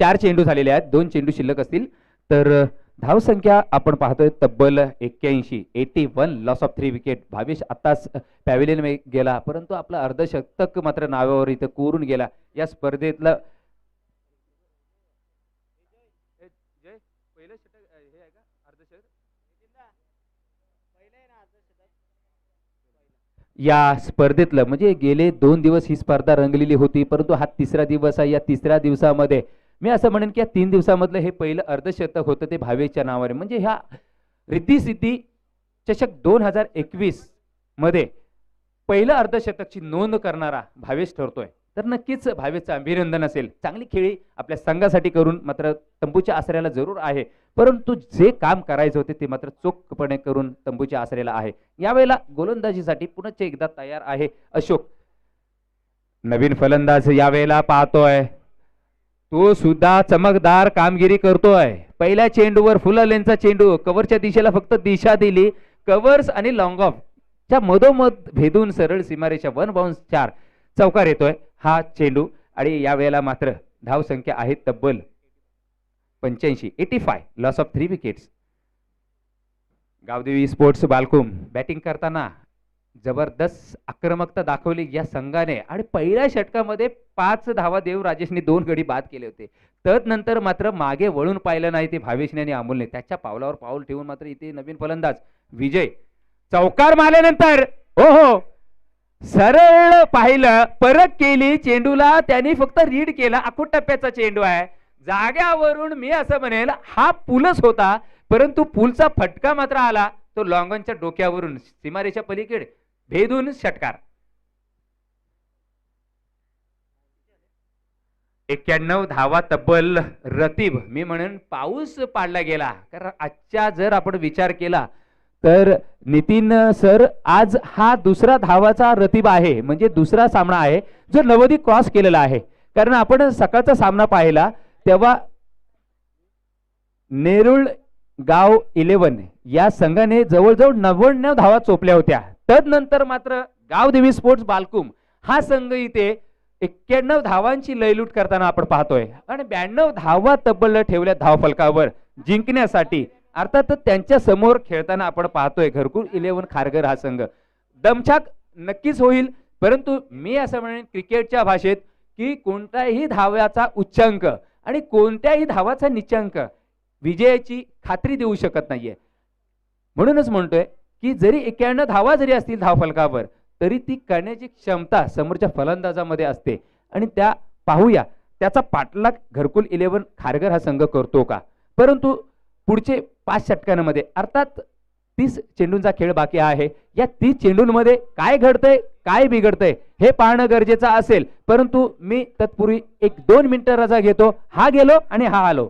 चार चेंडू झालेले आहेत. 2 चेंडू शिल्लक असतील तर धावसंख्या आपण पाहतोय तब्बल 81. 81 लॉस ऑफ 3 विकेट. भावेश आताच पॅव्हिलियन मध्ये गेला परंतु आपला अर्धशतक मात्र नावावर इथं कोरून गेला. या स्पर्धेतलं या स्पर्धेतलं म्हणजे गेले 2 दिवस ही स्पर्धा रंगलेली होती परंतु हा 3रा दिवस आहे. या 3ऱ्या दिवसामध्ये मी असं म्हणेन की या 3 दिवसामधलं हे पहिलं अर्धशतक होतं ते भावेशच्या नावाने. म्हणजे ह्या रिद्धी सिद्धी चषक 2021 मध्ये पहिलं अर्धशतकची नोंद करणारा भावेश ठरतोय. तर नक्कीच भावेशचं अभिनंदन असेल. चांगली खेळी आपल्या संघासाठी करून मात्र तंबूच्या आसऱ्याला जरूर आहे परंतु जे काम करायचं होते ते मात्र चोखपणे करून तंबूच्या आसऱ्याला आहे. यावेळेला गोलंदाजीसाठी पुन्हा एकदा तयार आहे अशोक. नवीन फलंदाज यावेळेला पाहतोय तो सुद्धा चमकदार कामगिरी करतोय. पहिल्या चेंडूवर फुल लेनचा चेंडू कव्हरच्या दिशेला फक्त दिशा दिली. कव्हर्स आणि लॉंग ऑफ च्या मधोमध भेदून सरळ सीमारेषा 1 बाउन्स 4 चौकार येतोय हा चेंडू. आणि यावेळेला मात्र धाव संख्या आहे तब्बल 85. 85 loss of 3 wickets. Gavdevi sports Balkum batting करताना जबरदस्त आक्रमकता दाखवली या संघाने आणि पहिल्या षटकामध्ये 5 धावा देव राजेशने 2 गडी बाद केले होते. तदनंतर मात्र मागे वळून पाहिलं नाही ते भावेशने आणि अमोलने. त्याच्या पावलावर पाऊल ठेवून मात्र इथे नवीन फलंदाज विजय चौकार मारल्यानंतर हो सरळ पाहिलं परत केली चेंडूला त्यांनी फक्त रीड केला. आखूट टप्प्याचा चेंडू आहे. जाग्यावरून मी असं म्हणेल हा पुलच होता परंतु पुलचा फटका मात्र आला तो लॉंगनच्या डोक्यावरून सीमारेषा पलीकडे भेदून षटकार. 91 धावा तब्बल रतीब. मी म्हणेन पाऊस पाडला गेला. कारण आजच्या जर आपण विचार केला तर नितीन सर आज हा 2रा धावाचा रतीब आहे म्हणजे 2रा सामना आहे जो 90 क्रॉस केलेला आहे. कारण आपण सकाळचा सामना पाहिला तेव्हा नेरुळ गाव 11 या संघाने जवळजवळ 99 धावा चोपल्या होत्या. तदनंतर मात्र गावदेवी स्पोर्ट्स बालकुम हा संघ इथे 91 धावांची लयलूट करताना आपण पाहतोय आणि 92 धावा तब्बल ठेवल्या धावफलकावर जिंकण्यासाठी. अर्थात त्यांच्या समोर खेळताना आपण पाहतोय घरकुल 11 खारघर हा संघ. दमछाक नक्कीच होईल, परंतु मी असं म्हणेन क्रिकेटच्या भाषेत की कोणत्याही धाव्याचा उच्चांक आणि कोणत्याही धावाचा निच्चांक विजयाची खात्री देऊ शकत नाहीये. म्हणूनच म्हणतोय की जरी 91 धावा जरी असतील धावफलकावर तरी ती करण्याची क्षमता समोरच्या फलंदाजामध्ये असते आणि त्या पाहूया त्याचा पाठलाग घरकुल 11 खारघर हा संघ करतो का. परंतु पुढचे 5 षटकांमध्ये अर्थात 30 चेंडूंचा खेळ बाकी आहे. या 30 चेंडूंमध्ये काय घडतंय काय बिघडतंय हे पाहणं गरजेचं असेल. परंतु मी तत्पूर्वी 1-2 मिनिटं रजा घेतो. हा गेलो आणि हा आलो.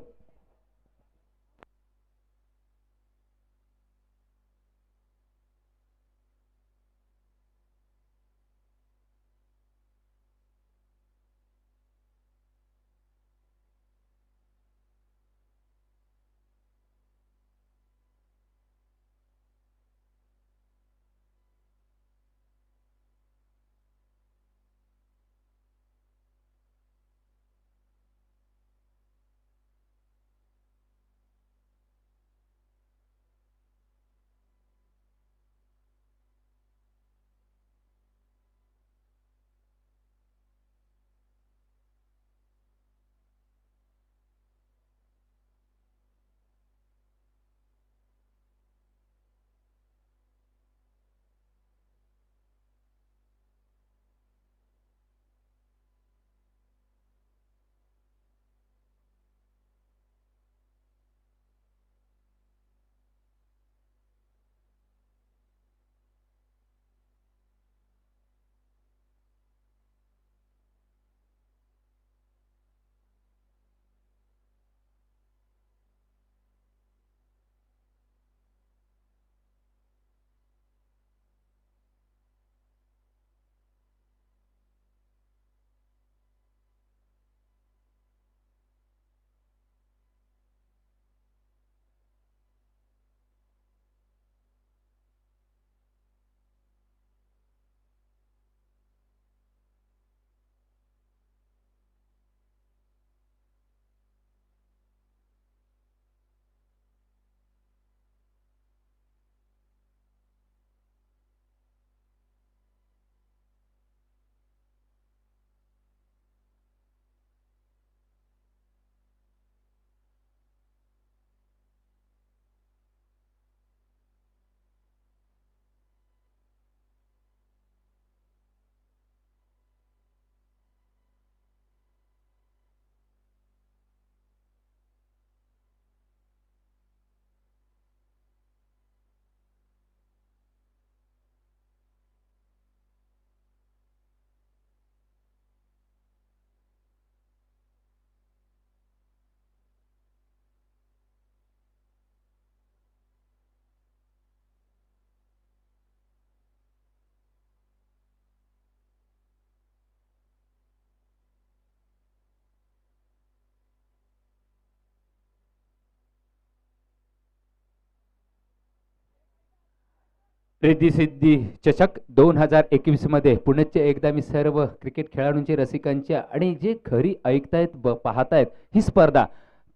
रिद्धी सिद्धी चषक 2021 मध्ये पुण्याचे एकदा मी सर्व क्रिकेट खेळाडूंचे रसिकांचे आणि जे घरी ऐकतायत पाहतायत ही स्पर्धा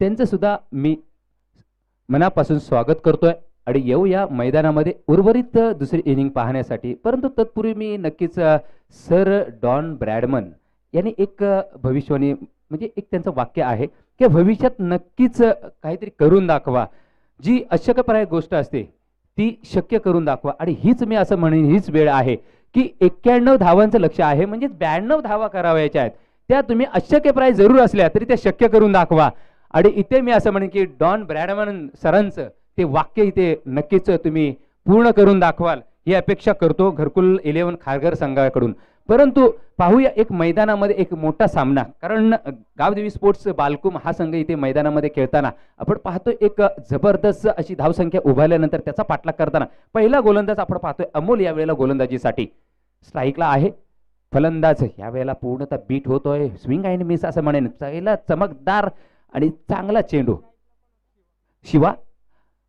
त्यांचं सुद्धा मी मनापासून स्वागत करतोय आणि येऊ या मैदानामध्ये उर्वरित दुसरी इनिंग पाहण्यासाठी. परंतु तत्पूर्वी मी नक्कीच सर डॉन ब्रॅडमन यांनी एक भविष्यवाणी म्हणजे एक त्यांचं वाक्य आहे की भविष्यात नक्कीच काहीतरी करून दाखवा. जी अशक्यप्राय गोष्ट असते ती शक्य करून दाखवा आणि हीच मी असं म्हणेन हीच वेळ आहे की 91 धावांचं लक्ष आहे म्हणजे 92 धावा करावयाच्या आहेत. त्या तुम्ही अशक्यप्राय जरूर असल्या तरी त्या शक्य करून दाखवा. आणि इथे मी असं म्हणेन की डॉन ब्रॅडमन सरांचं ते वाक्य इथे नक्कीच तुम्ही पूर्ण करून दाखवाल ही अपेक्षा करतो घरकुल 11 खारघर संघाकडून. परंतु पाहूया एक मैदानामध्ये एक मोठा सामना, कारण गावदेवी स्पोर्ट्स बालकुम हा संघ इथे मैदानामध्ये खेळताना आपण पाहतो एक जबरदस्त अशी धावसंख्या उभारल्यानंतर त्याचा पाठलाग करताना पहिला गोलंदाज आपण पाहतोय अमोल यावेळेला गोलंदाजीसाठी स्ट्राईकला आहे फलंदाज यावेळेला पूर्णतः बीट होतोय, स्विंग अँड मिस असं म्हणेन. पहिला चमकदार आणि चांगला चेंडू. शिवा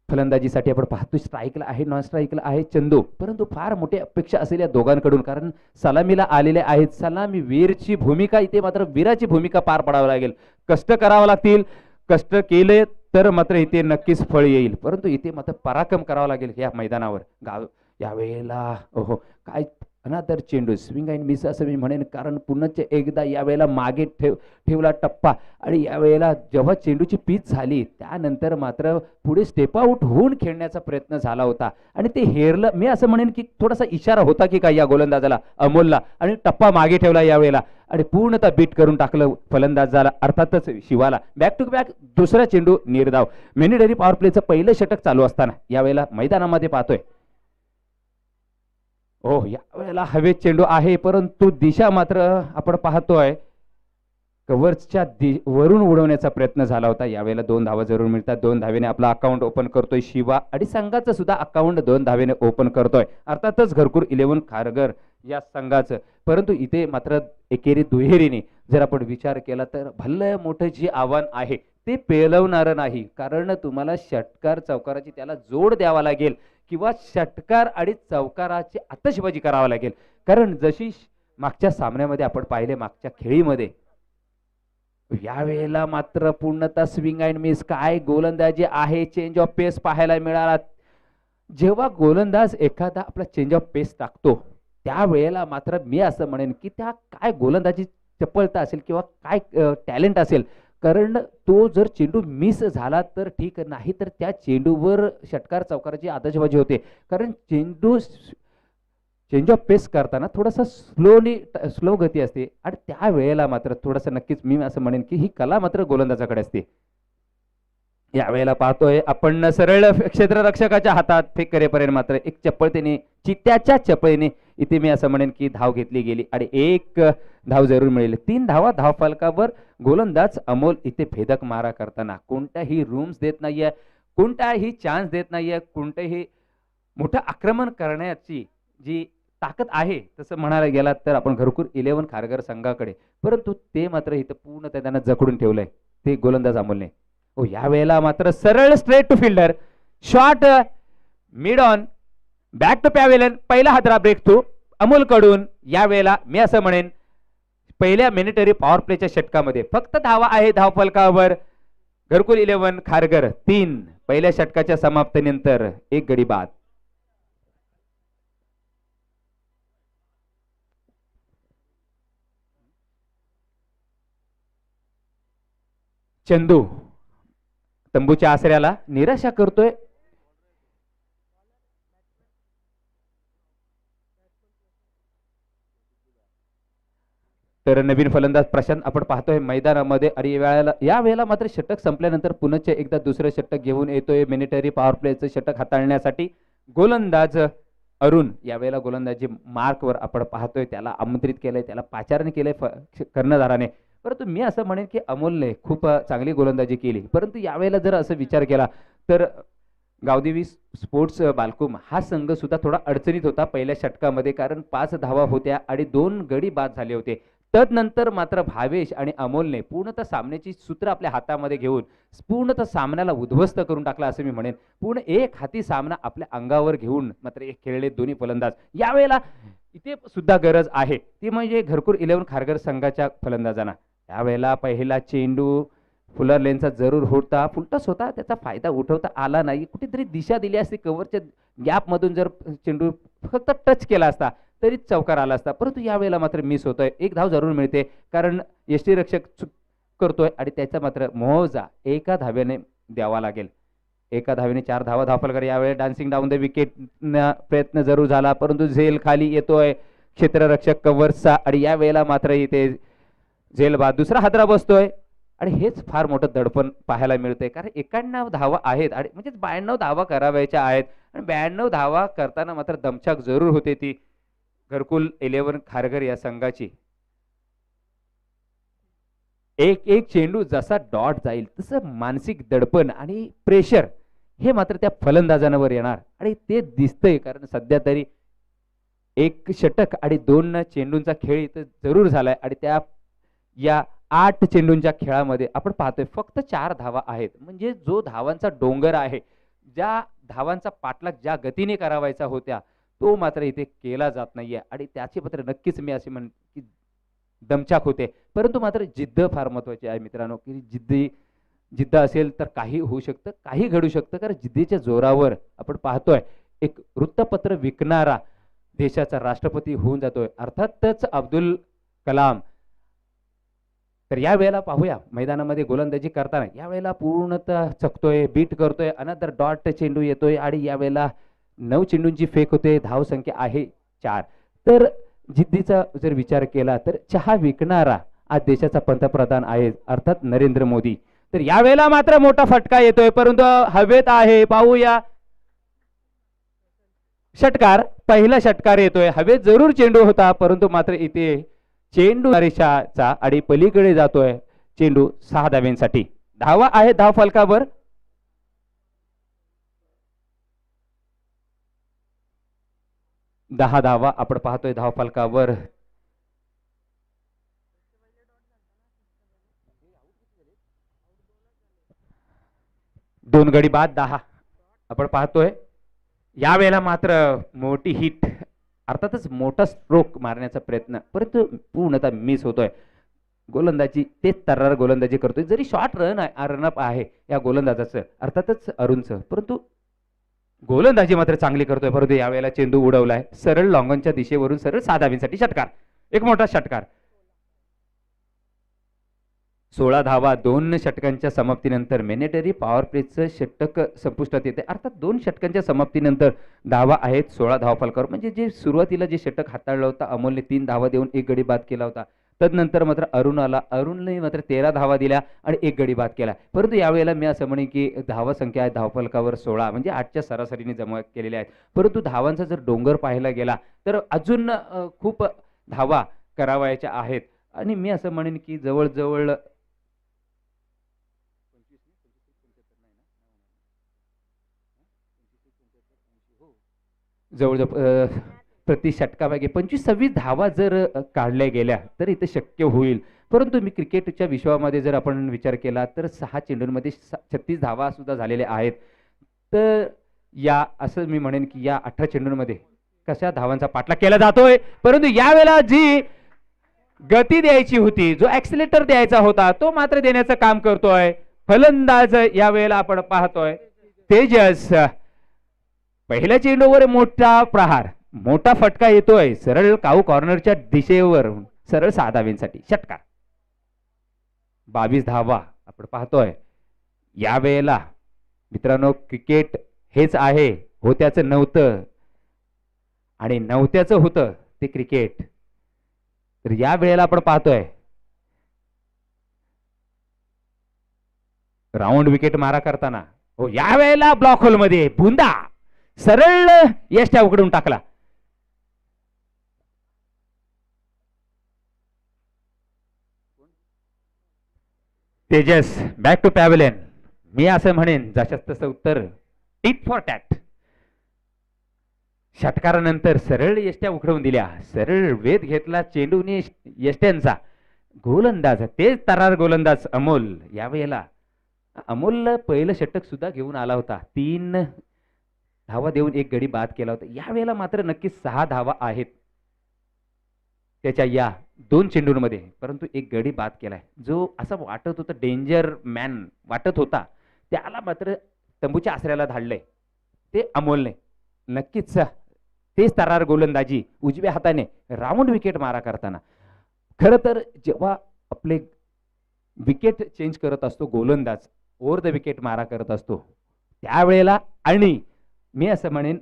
फलंदाजीसाठी आपण पाहतो स्ट्राईकला आहे, नॉन स्ट्राईकला आहे चंदू, परंतु फार मोठी अपेक्षा असेल या दोघांकडून, कारण सलामीला आलेले आहेत. सलामी वीरची भूमिका इथे मात्र वीराची भूमिका पार पाडावी लागेल, कष्ट करावं लागतील. कष्ट केले तर मात्र इथे नक्कीच फळ येईल, परंतु इथे मात्र पराक्रम करावा लागेल या मैदानावर. गाव यावेळेला ओहो काय अनादर चेंडू, स्विंग अँड मिस असं मी म्हणेन, कारण पुन्हा एकदा यावेळेला मागे ठेवला टप्पा आणि यावेळेला जेव्हा चेंडूची पिच झाली त्यानंतर मात्र पुढे स्टेप आउट होऊन खेळण्याचा प्रयत्न झाला होता आणि ते हेरलं. मी असं म्हणेन की थोडासा इशारा होता की काय या गोलंदाजाला अमोलला, आणि टप्पा मागे ठेवला यावेळेला आणि पूर्णतः बीट करून टाकलं फलंदाजाला, अर्थातच शिवाला. बॅक टू बॅक दुसरा चेंडू निर्धाव. मिनिटरी पॉवर प्लेचं पहिलं षटक चालू असताना यावेळेला मैदानामध्ये पाहतोय. हो यावेळेला हवेत चेंडू आहे, परंतु दिशा मात्र आपण पाहतोय कव्हर्सच्या वरून उडवण्याचा प्रयत्न झाला होता. यावेळेला 2 धावा जरूर मिळतात. 2 धावेने आपला अकाउंट ओपन करतोय शिवा आणि संघाचं सुद्धा अकाउंट 2 धावेने ओपन करतोय, अर्थातच घरकुर 11 खारघर या संघाचं. परंतु इथे मात्र एकेरी दुहेरीने जर आपण विचार केला तर भलं मोठं जे आव्हान आहे ते पेलवणारं नाही, कारण तुम्हाला षटकार चौकाराची त्याला जोड द्यावा लागेल किंवा षटकार आणि चौकाराची आतषबाजी करावा लागेल. कारण जशी मागच्या सामन्यामध्ये आपण पाहिले, मागच्या खेळीमध्ये यावेळेला मात्र पूर्णतः स्विंग अँड मिस, काय गोलंदाजी आहे, चेंज ऑफ पेस पाहायला मिळाला. जेव्हा गोलंदाज एखादा आपला चेंज ऑफ पेस टाकतो त्यावेळेला मात्र मी असं म्हणेन की त्या काय गोलंदाजी चपळता असेल किंवा काय टॅलेंट असेल, कारण तो जर चेंडू मिस झाला तर ठीक, नाही तर त्या चेंडूवर षटकार चौकाराची आतषबाजी होते. कारण चेंडू चेंज ऑफ पेस करताना थोडासा स्लो गती असते आणि त्या वेळेला मात्र थोडंसं नक्कीच मी असं म्हणेन की ही कला मात्र गोलंदाजाकडे असते. यावेळेला पाहतोय आपण सरळ क्षेत्ररक्षकाच्या हातात फेक करेपर्यंत मात्र एक चपळतेने, चित्त्याच्या चपळीने इथे मी असं म्हणेन की धाव घेतली गेली आणि 1 धाव जरूर मिळेल. 3 धावा धाव फलकावर. गोलंदाज अमोल इथे भेदक मारा करताना कोणत्याही रूम्स देत नाहीये, कोणताही चान्स देत नाहीये, कोणतेही मोठं आक्रमण करण्याची जी ताकद आहे तसं म्हणायला गेला तर आपण घरकुर 11 खारघर संघाकडे, परंतु ते मात्र इथं पूर्ण त्यांना जखडून ठेवलंय ते गोलंदाज अमोलने. हो यावेळेला मात्र सरळ straight to fielder, shot mid on, back to pavilion, पहिला हादरा ब्रेक थ्रू अमोल कडून. यावेळेला मी असं म्हणेन पहिल्या मिनिटरी पॉवर प्लेच्या षटकामध्ये फक्त धावा आहे धाव फलकावर. घरकुल 11 खारघर 3. पहिल्या षटकाच्या समाप्तीनंतर 1 गडी बाद. चंदू तंबूच्या आसऱ्याला निराशा करतोय. तर नवीन फलंदाज प्रशांत आपण पाहतोय मैदानामध्ये आणि या वेळेला मात्र षटक संपल्यानंतर पुन्हा एकदा दुसरं षटक घेऊन येतोय मिनिटरी पॉवर प्लेचं षटक हाताळण्यासाठी गोलंदाज अरुण. यावेळेला गोलंदाजी मार्कवर आपण पाहतोय त्याला आमंत्रित केलंय, त्याला पाचारण केलंय कर्णधाराने. परंतु मी असं म्हणेन की अमोलने खूप चांगली गोलंदाजी केली, परंतु यावेळेला जर असं विचार केला तर गावदेवी स्पोर्ट्स बालकुम हा संघ सुद्धा थोडा अडचणीत होता पहिल्या षटकामध्ये, कारण 5 धावा होत्या आणि 2 गडी बाद झाले होते. तदनंतर मात्र भावेश आणि अमोलने पूर्णतः सामन्याची सूत्र आपल्या हातामध्ये घेऊन पूर्णतः सामन्याला उद्ध्वस्त करून टाकला असं मी म्हणेन. पूर्ण एक हाती सामना आपल्या अंगावर घेऊन मात्र एक खेळले दोन्ही फलंदाज. यावेळेला इथे सुद्धा गरज आहे ती म्हणजे घरकुर 11 खारघर संघाच्या फलंदाजांना. यावेळेला पहिला चेंडू फुलर लेनचा जरूर होता, फुलटस होता, त्याचा फायदा उठवता आला नाही. कुठेतरी दिशा दिली असती, कव्हरच्या गॅप मधून जर चेंडू फक्त टच केला असता तरी चौकार आला असता, परंतु यावेळेला मात्र मिस होतोय. 1 धाव जरूर मिळते कारण यष्टीरक्षक करतोय आणि त्याचा मात्र मोजा 1 धाव्याने द्यावा लागेल. 1 धावेने 4 धावा धावफलकार. यावेळी डान्सिंग डाऊन द विकेट प्रयत्न जरूर झाला, परंतु झेल खाली येतोय क्षेत्ररक्षक कव्हर्सचा आणि यावेळेला मात्र इथे झेल बाद. दुसरा हादरा बसतोय आणि हेच फार मोठं दडपण पाहायला मिळतंय, कारण 91 धावा आहेत आणि म्हणजे 92 धावा करावायच्या आहेत आणि 92 धावा करताना मात्र दमछाक जरूर होते ती घरकुल 11 खारघर या संघाची. एक चेंडू जसा डॉट जाईल तसं मानसिक दडपण आणि प्रेशर हे मात्र त्या फलंदाजांवर येणार आणि ते दिसतंय, कारण सध्या तरी एक षटक आणि 2 चेंडूंचा खेळ इथं जरूर झालाय आणि त्या या 8 चेंडूंच्या खेळामध्ये आपण पाहतोय फक्त 4 धावा आहेत. म्हणजे जो धावांचा डोंगर आहे, ज्या धावांचा पाठलाग ज्या गतीने करावायचा होत्या तो मात्र इथे केला जात नाहीये आणि त्याची मात्र नक्कीच मी असे म्हण की दमछाक होते. परंतु मात्र जिद्द फार महत्वाची आहे मित्रांनो, की जिद्द असेल तर काही होऊ शकतं, काही घडू शकतं. कारण जिद्दीच्या जोरावर आपण पाहतोय एक वृत्तपत्र विकणारा देशाचा राष्ट्रपती होऊन जातोय, अर्थातच अब्दुल कलाम. तर या वेळेला पाहूया मैदानामध्ये गोलंदाजी करताना या वेळेला पूर्णतः चकतोय, बीट करतोय, अनदर डॉट चेंडू येतोय आणि या वेळेला 9 चेंडूंची फेक होते. धाव संख्या आहे 4. तर जिद्दीचा जर विचार केला तर चहा विकणारा आज देशाचा पंतप्रधान आहे, अर्थात नरेंद्र मोदी. तर यावेळेला मात्र मोठा फटका येतोय, परंतु हवेत आहे. पाहूया षटकार, पहिला षटकार येतोय. हवेत जरूर चेंडू होता, परंतु मात्र इथे चेंडू रेषाचा आणि पलीकडे जातोय. चेंडू 6 धाव्यांसाठी. धावा आहे धाव फलकावर. दहा धावा आपण पाहतोय धाव फलकावर. दोन गडी बाद 10 आपण पाहतोय. यावेळेला मात्र मोठी हिट, अर्थातच मोठा स्ट्रोक मारण्याचा प्रयत्न, परंतु पूर्णतः मिस होतोय. गोलंदाजी तेच तर्रार गोलंदाजी करतोय. जरी शॉर्ट रनअप आहे या गोलंदाजाचं, अर्थातच अरुणचं, परंतु गोलंदाजी मात्र चांगली करतोय. परंतु यावेळेला चेंडू उडवलाय सरळ लॉंगॉनच्या दिशेवरून, सरळ 6 धावींसाठी षटकार. एक मोठा षटकार. 16 धावा 2 षटकांच्या समाप्तीनंतर मॅन्डेटरी पॉवर प्लेचं षटक संपुष्टात येते. अर्थात 2 षटकांच्या समाप्तीनंतर धावा आहेत 16 धावा फलकावर. म्हणजे जे सुरुवातीला जे षटक हाताळलं होतं अमोलने 3 धावा देऊन 1 गडी बाद केला होता. तदनंतर मात्र अरुण आला, अरुणने मात्र 13 धावा दिल्या आणि 1 गडी बाद केला. परंतु यावेळेला मी असं म्हणेन की धावा संख्या आहे धावफलकावर 16, म्हणजे 8च्या सरासरीने जमा केलेल्या आहेत. परंतु धावांचा जर डोंगर पाहायला गेला तर अजून खूप धावा करावायच्या आहेत. आणि मी असं म्हणेन की जवळजवळ जवळजवळ प्रति षटकापैकी 25-26 धावा जर काढल्या गेल्या तर इथे शक्य होईल. परंतु मी क्रिकेटच्या विश्वामध्ये जर आपण विचार केला तर 6 चेंडूंमध्ये 36 धावा सुद्धा झालेल्या आहेत. तर या असं मी म्हणेन की या 18 चेंडूंमध्ये कशा धावांचा पाठलाग केला जातोय. परंतु यावेळेला जी गती द्यायची होती, जो ऍक्सिलेटर द्यायचा होता, तो मात्र देण्याचं काम करतोय फलंदाज. यावेळेला आपण पाहतोय तेजस. पहिल्या चेंडूवर मोठा प्रहार, मोठा फटका येतोय सरळ काऊ कॉर्नरच्या दिशेवर, सरळ 6 धावींसाठी षटकार. 22 धावा आपण पाहतोय. यावेळेला मित्रांनो क्रिकेट हेच आहे, होत्याचं नव्हतं आणि नव्हत्याचं होतं ते क्रिकेट. तर या वेळेला आपण पाहतोय राऊंड विकेट मारा करताना, हो या वेळेला ब्लॉक होल मध्ये बुंदा सरळ यष्ट्या उघडून टाकला. Tejas back to pavilion. मी असं म्हणेन जशास तसं उत्तर टिट फॉर टॅट. षटकारानंतर सरळ यष्ट्या उघडून दिल्या, सरळ वेध घेतला चेंडूने यष्ट्यांचा. गोलंदाज तेच तरार गोलंदाज अमोल. यावेळेला अमोल पहिलं षटक सुद्धा घेऊन आला होता, 3 धावा देऊन 1 गडी बाद केला होता. यावेळेला मात्र नक्कीच 6 धावा आहेत त्याच्या या 2 चेंडूंमध्ये, परंतु 1 गडी बाद केलाय. जो असं वाटत होतं डेंजर मॅन वाटत होता, त्याला मात्र तंबूच्या आसऱ्याला धाडलंय ते अमोलने. नक्कीच तेच तरार गोलंदाजी उजव्या हाताने राऊंड विकेट मारा करताना. खरं तर जेव्हा आपले विकेट चेंज करत असतो गोलंदाज, ओव्हर द विकेट मारा करत असतो त्यावेळेला, आणि मी असं म्हणेन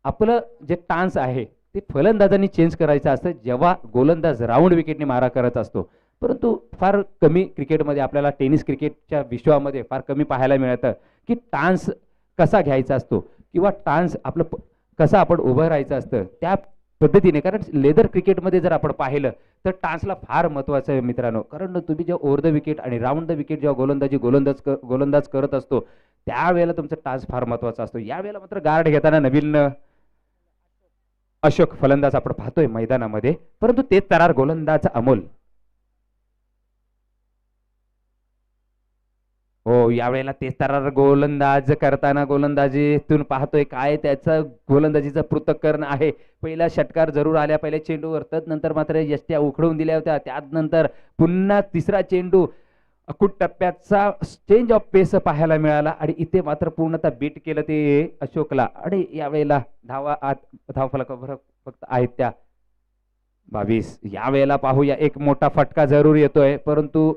आपलं जे टान्स आहे ते फलंदाजांनी चेंज करायचं असतं जेव्हा गोलंदाज राऊंड विकेटने मारा करत असतो. परंतु फार कमी क्रिकेटमध्ये आपल्याला टेनिस क्रिकेटच्या विश्वामध्ये फार कमी पाहायला मिळतं की टान्स कसा घ्यायचा असतो किंवा टान्स आपलं कसं आपण उभं राहायचं असतं त्या पद्धतीने. कारण लेदर क्रिकेटमध्ये जर आपण पाहिलं तर टान्सला फार महत्त्वाचं आहे मित्रांनो. कारण तुम्ही जेव्हा ओव्हर द विकेट आणि राऊंड द विकेट जेव्हा गोलंदाज करत असतो त्यावेळेला तुमचा टान्स फार महत्त्वाचा असतो. यावेळेला मात्र गार्ड घेताना नवीन अशोक फलंदाज आपण पाहतोय मैदानामध्ये, परंतु तेच तरार गोलंदाज अमोल. हो, यावेळेला तेच तरार गोलंदाज करताना गोलंदाजीतून पाहतोय काय त्याचं गोलंदाजीचं पृथक्करण आहे. पहिला षटकार जरूर आल्या पहिल्या चेंडूवर, तदनंतर मात्र यष्ट्या उखडून दिल्या होत्या. त्यानंतर पुन्हा तिसरा चेंडू अकुट टप्प्याचा चेंज ऑफ पेस पाहायला मिळाला आणि इथे मात्र पूर्णतः बीट केलं ते अशोकला. आणि यावेळेला धाव फलकावर फक्त आहेत त्या 22. यावेळेला पाहूया एक मोठा फटका जरूर येतोय, परंतु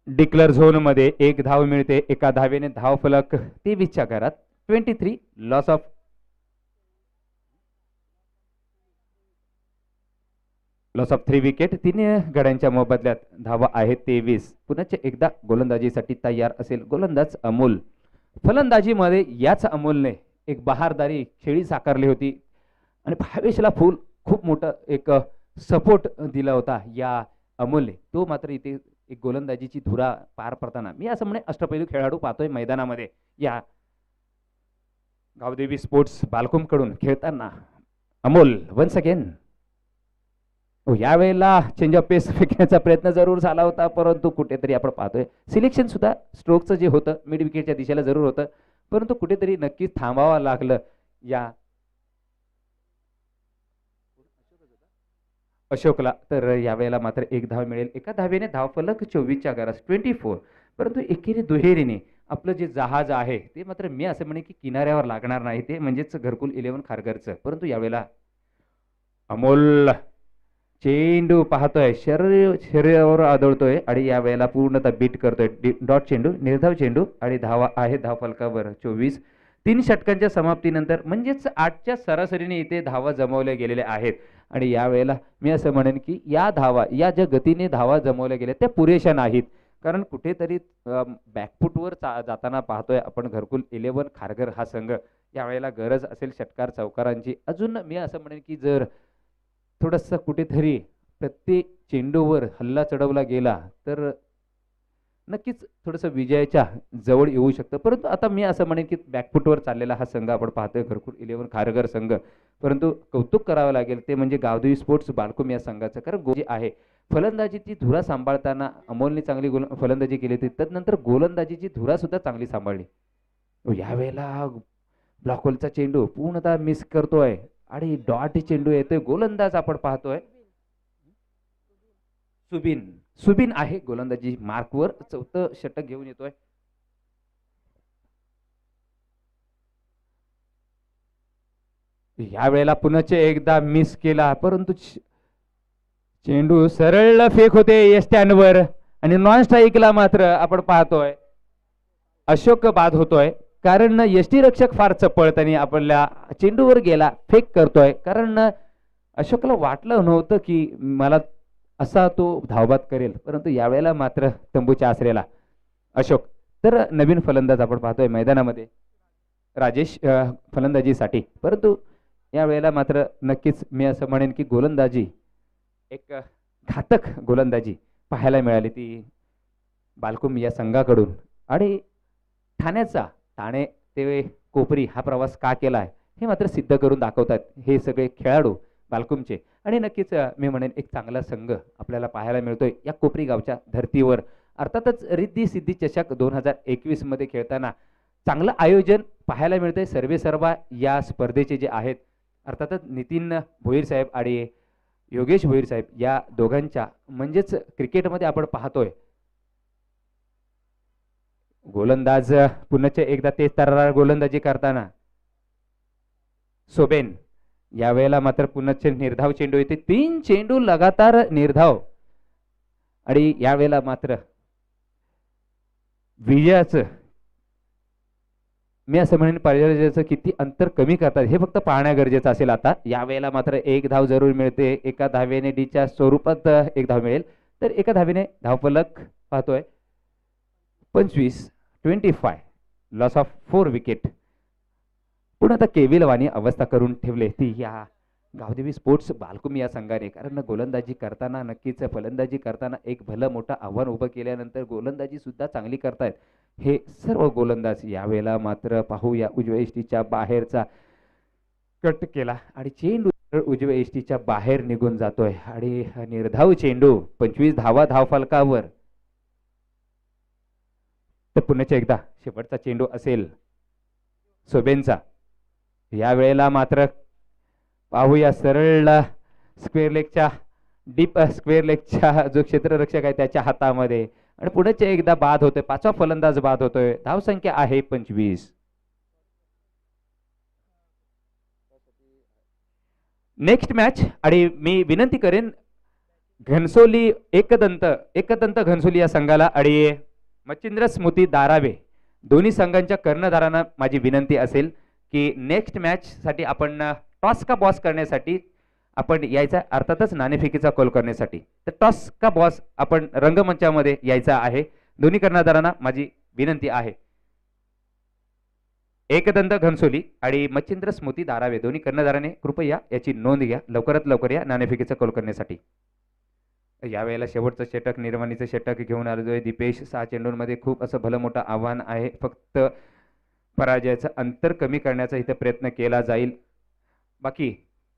डिक्लेअर झोन मध्ये एक धाव मिळते. एका धावेने धाव फलक 23च्या घरात. 23 लॉस ऑफ 3 विकेट. 3 गड्यांच्या मोबदल्यात धावा आहेत 23. पुन्हा एकदा गोलंदाजीसाठी तयार असेल गोलंदाज अमोल. फलंदाजीमध्ये याच अमोलने एक बहारदारी खेळी साकारली होती आणि भावेशला खूप मोठं एक सपोर्ट दिला होता या अमोलने. तो मात्र इथे एक गोलंदाजीची धुरा पार पडताना मी असं म्हणे अष्टपैलू खेळाडू पाहतोय मैदानामध्ये या गावदेवी स्पोर्ट्स बालकुम कडून खेळताना. Amol once again. यावेळेला चेंज ऑफ पेस फेकण्याचा प्रयत्न जरूर झाला होता, परंतु कुठेतरी आपण पाहतोय सिलेक्शन सुद्धा स्ट्रोकचं जे होतं मिड विकेटच्या दिशेला जरूर होतं, परंतु कुठेतरी नक्कीच थांबावं लागलं या अशोकला. तर यावेळेला मात्र एक धाव मिळेल. एका धावेने धाव फलक 24च्या घरात. 24. परंतु एकेरी दुहेरीने आपलं जे जहाज आहे ते मात्र मी असं म्हणे की किनाऱ्यावर लागणार नाही, ते म्हणजेच घरकुल 11 खारघरचं. परंतु यावेळेला अमोल चेंडू पाहतोय शरीरावर आदळतोय आणि यावेळेला पूर्णतः बीट करतोय. डॉट चेंडू, निर्धाव चेंडू आणि धावा आहे धाव फलकावर 24. 3 षटकांच्या समाप्तीनंतर म्हणजेच 8च्या सरासरीने इथे धावा जमवल्या गेलेल्या आहेत. आणि यावेळेला मी असं म्हणेन की या धावा या ज्या गतीने धावा जमवल्या गेल्या त्या पुरेशा नाहीत, कारण कुठेतरी बॅकफुटवर जाताना पाहतोय आपण घरकुल 11 खारघर हा संघ. यावेळेला गरज असेल षटकार चौकारांची. अजून मी असं म्हणेन की जर थोडंसं कुठेतरी प्रत्येक चेंडूवर हल्ला चढवला गेला तर नक्कीच थोडंसं विजयाच्या जवळ येऊ शकतं. परंतु आता मी असं म्हणेन की बॅकफुटवर चाललेला हा संघ आपण पाहतोय घरकुल 11 खारघर संघ. परंतु कौतुक करावं लागेल ते म्हणजे गावदेवी स्पोर्ट्स बालकुम या संघाचं, कारण जे आहे फलंदाजीची धुरा सांभाळताना अमोलने चांगली फलंदाजी केली होती, तदनंतर गोलंदाजीची धुरा सुद्धा चांगली सांभाळली. यावेळेला ब्लॉक होलचा चेंडू पूर्णतः मिस करतोय आणि डॉट चेंडू येतोय. गोलंदाज आपण पाहतोय सुबिन आहे गोलंदाजी मार्कवर. 4थं षटक घेऊन येतोय. यावेळेला पुन्हा एकदा मिस केला, परंतु चेंडू सरळ फेक होते स्टँडवर आणि नॉन स्ट्राईकला मात्र आपण पाहतोय अशोक बाद होतोय, कारण यष्टी रक्षक फार चपळतानी आपल्या चेंडूवर गेला, फेक करतोय. कारण अशोकला वाटलं नव्हतं की मला असा तो धावबाद करेल, परंतु यावेळेला मात्र तंबूच्या आसरेला अशोक. तर नवीन फलंदाज आपण पाहतोय मैदानामध्ये राजेश फलंदाजीसाठी. परंतु यावेळेला मात्र नक्कीच मी असं म्हणेन की गोलंदाजी एक घातक गोलंदाजी पाहायला मिळाली ती बालकुम या संघाकडून. आणि ठाणे ते कोपरी हा प्रवास का केलाय हे मात्र सिद्ध करून दाखवतात हे सगळे खेळाडू बालकुमचे. आणि नक्कीच मी म्हणेन एक चांगला संघ आपल्याला पाहायला मिळतोय या कोपरी गावच्या धर्तीवर. अर्थातच रिद्धी सिद्धी चषक 2021 मध्ये खेळताना चांगलं आयोजन पाहायला मिळतंय. सर्वेसर्वा या स्पर्धेचे जे आहेत अर्थातच नितीन भोईर साहेब आणि योगेश भोईर साहेब या दोघांच्या, म्हणजेच क्रिकेटमध्ये आपण पाहतोय गोलंदाज पुन्हा एकदा तेच तरार गोलंदाजी करताना सोबेन. यावेळेला मात्र पुन्हा निर्धाव चेंडू येते. 3 चेंडू लगातार निर्धाव आणि यावेळेला मात्र विजयाचं मी असं म्हणेन पराजयाचं किती अंतर कमी करतात हे फक्त पाहणं गरजेचं असेल. आता यावेळेला मात्र एक धाव जरूर मिळते. एका धावेने डीच्या स्वरूपात एक धाव मिळेल, तर एका धावेने धावफलक पाहतोय 25 लॉस ऑफ 4 विकेट. पुन्हा आता केविलवाणी अवस्था करून ठेवले ती या गावदेवी स्पोर्ट्स बालकुम या संघाने. कारण गोलंदाजी करताना नक्कीच फलंदाजी करताना एक भलं मोठं आव्हान उभं केल्यानंतर गोलंदाजी सुद्धा चांगली करतायत हे सर्व गोलंदाज. यावेळेला मात्र पाहूया उजव्या इष्टीच्या बाहेरचा कट केला आणि चेंडू उजव्या एष्टीच्या बाहेर निघून जातोय आणि निर्धाव चेंडू 25 धावा धावफलकावर. तर पुन्हा एकदा शेवटचा चेंडू असेल सोबेनचा. या वेळेला मात्र पाहूया सरळ स्क्वेअर लेगच्या डीप स्क्वेअर लेगच्या जो क्षेत्ररक्षक आहे त्याच्या हातामध्ये आणि पुढे एकदा बाद होतोय. पाचवा फलंदाज बाद होतोय. धावसंख्या आहे 25. नेक्स्ट मॅच आणि मी विनंती करेन घनसोली एकदंत घनसोली या संघाला आणि मच्छिंद्र स्मृती दारावे दोन्ही संघांच्या कर्णधारांना माझी विनंती असेल की नेक्स्ट मॅच साठी आपण टॉस का बॉस करण्यासाठी आपण यायचा, अर्थातच नाणेफेकीचा कॉल करण्यासाठी. तर टॉस का बॉस आपण रंगमंचामध्ये यायचा आहे. दोन्ही कर्णधारांना माझी विनंती आहे. एकदंत घनसोली आणि मच्छिंद्र स्मृती दारावे दोन्ही कर्णधाराने कृपया याची नोंद घ्या. लवकरात लवकर या नाणेफेकीचा कॉल करण्यासाठी. यावेळेला शेवटचं षटक निर्वाणीचं षटक घेऊन आलो आहे दीपेश. 6 चेंडूंमध्ये खूप असं भलं मोठं आव्हान आहे. फक्त पराजयाचं अंतर कमी करण्याचा इथे प्रयत्न केला जाईल. बाकी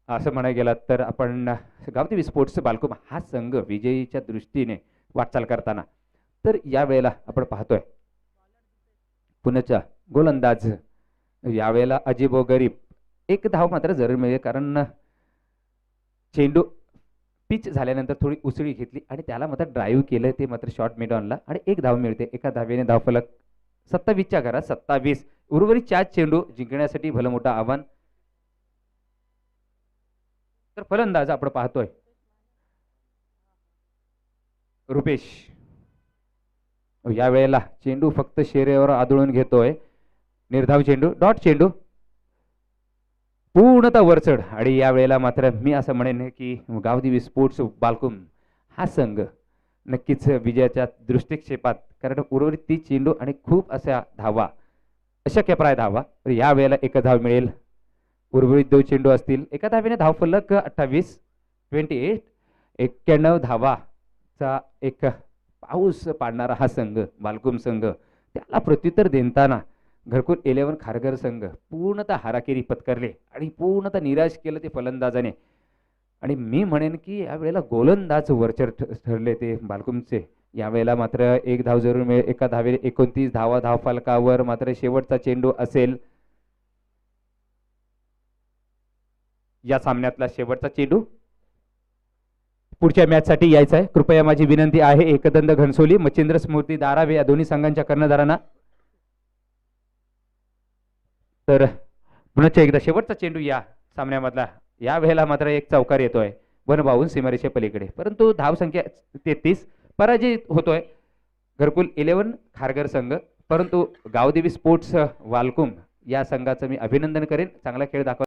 असं म्हणायला गेला तर आपण गावदेवी स्पोर्ट्स बालकुम हा संघ विजयीच्या दृष्टीने वाटचाल करताना तर यावेळेला आपण पाहतोय पुण्याचा गोलंदाज यावेळेला अजिबो गरीब. एक धाव मात्र जरूर मिळेल कारण चेंडू पिच झाल्यानंतर थोडी उसळी घेतली आणि त्याला मात्र ड्राईव्ह केलं ते मात्र शॉर्ट मिड ऑनला आणि एक धाव मिळते. एका धावेने धावफलक 27च्या घरात 27. उर्वरित 4 चेंडू जिंकण्यासाठी भलं मोठं आव्हान. तर फलंदाज आपण पाहतोय रुपेश. यावेळेला चेंडू फक्त शेरेवर आदळून घेतोय. निर्धाव चेंडू, डॉट चेंडू पूर्णतः वरचढ आणि यावेळेला मात्र मी असं म्हणेन की गावदेवी स्पोर्ट्स बालकुम हा संघ नक्कीच विजयाच्या दृष्टिक्षेपात, कारण उर्वरित 30 चेंडू आणि खूप अशा धावा अशक्यप्राय धावा. या वेळेला एक धाव मिळेल. उर्वरित 2 चेंडू असतील. एका धावेने धावफलक 28 91 धावाचा एक पाऊस पाडणारा हा संघ बालकुम संघ त्याला प्रत्युत्तर देताना घरकुल 11 खारघर संघ पूर्णतः हाराकिरी पत्करले आणि पूर्णतः निराश केलं ते फलंदाजाने. आणि मी म्हणेन की यावेळेला गोलंदाज वरचढ ठरले ते बालकुमचे. यावेळेला मात्र एक धाव जरूर मिळेल. एका धावेने 29 धावा धावफलकावर. मात्र शेवटचा चेंडू असेल या सामन्यातला शेवटचा चेंडू. पुढच्या मॅच साठी यायचा आहे. कृपया माझी विनंती आहे एकदंत घनसोली मच्छिंद्र स्मृती दारावे या दोन्ही संघांच्या कर्णधारांना. तर पुन्हा एकदा शेवटचा चेंडू या सामन्यामधला. या वेळेला मात्र एक चौकार येतोय वनबावून सीमारेषे पलीकडे, परंतु धावसंख्या 33. पराजय होतोय घरकुल 11 खारघर संघ. परंतु गावदेवी स्पोर्ट्स वालकुम या संघाचं मी अभिनंदन करेन. चांगला खेळ दाखव.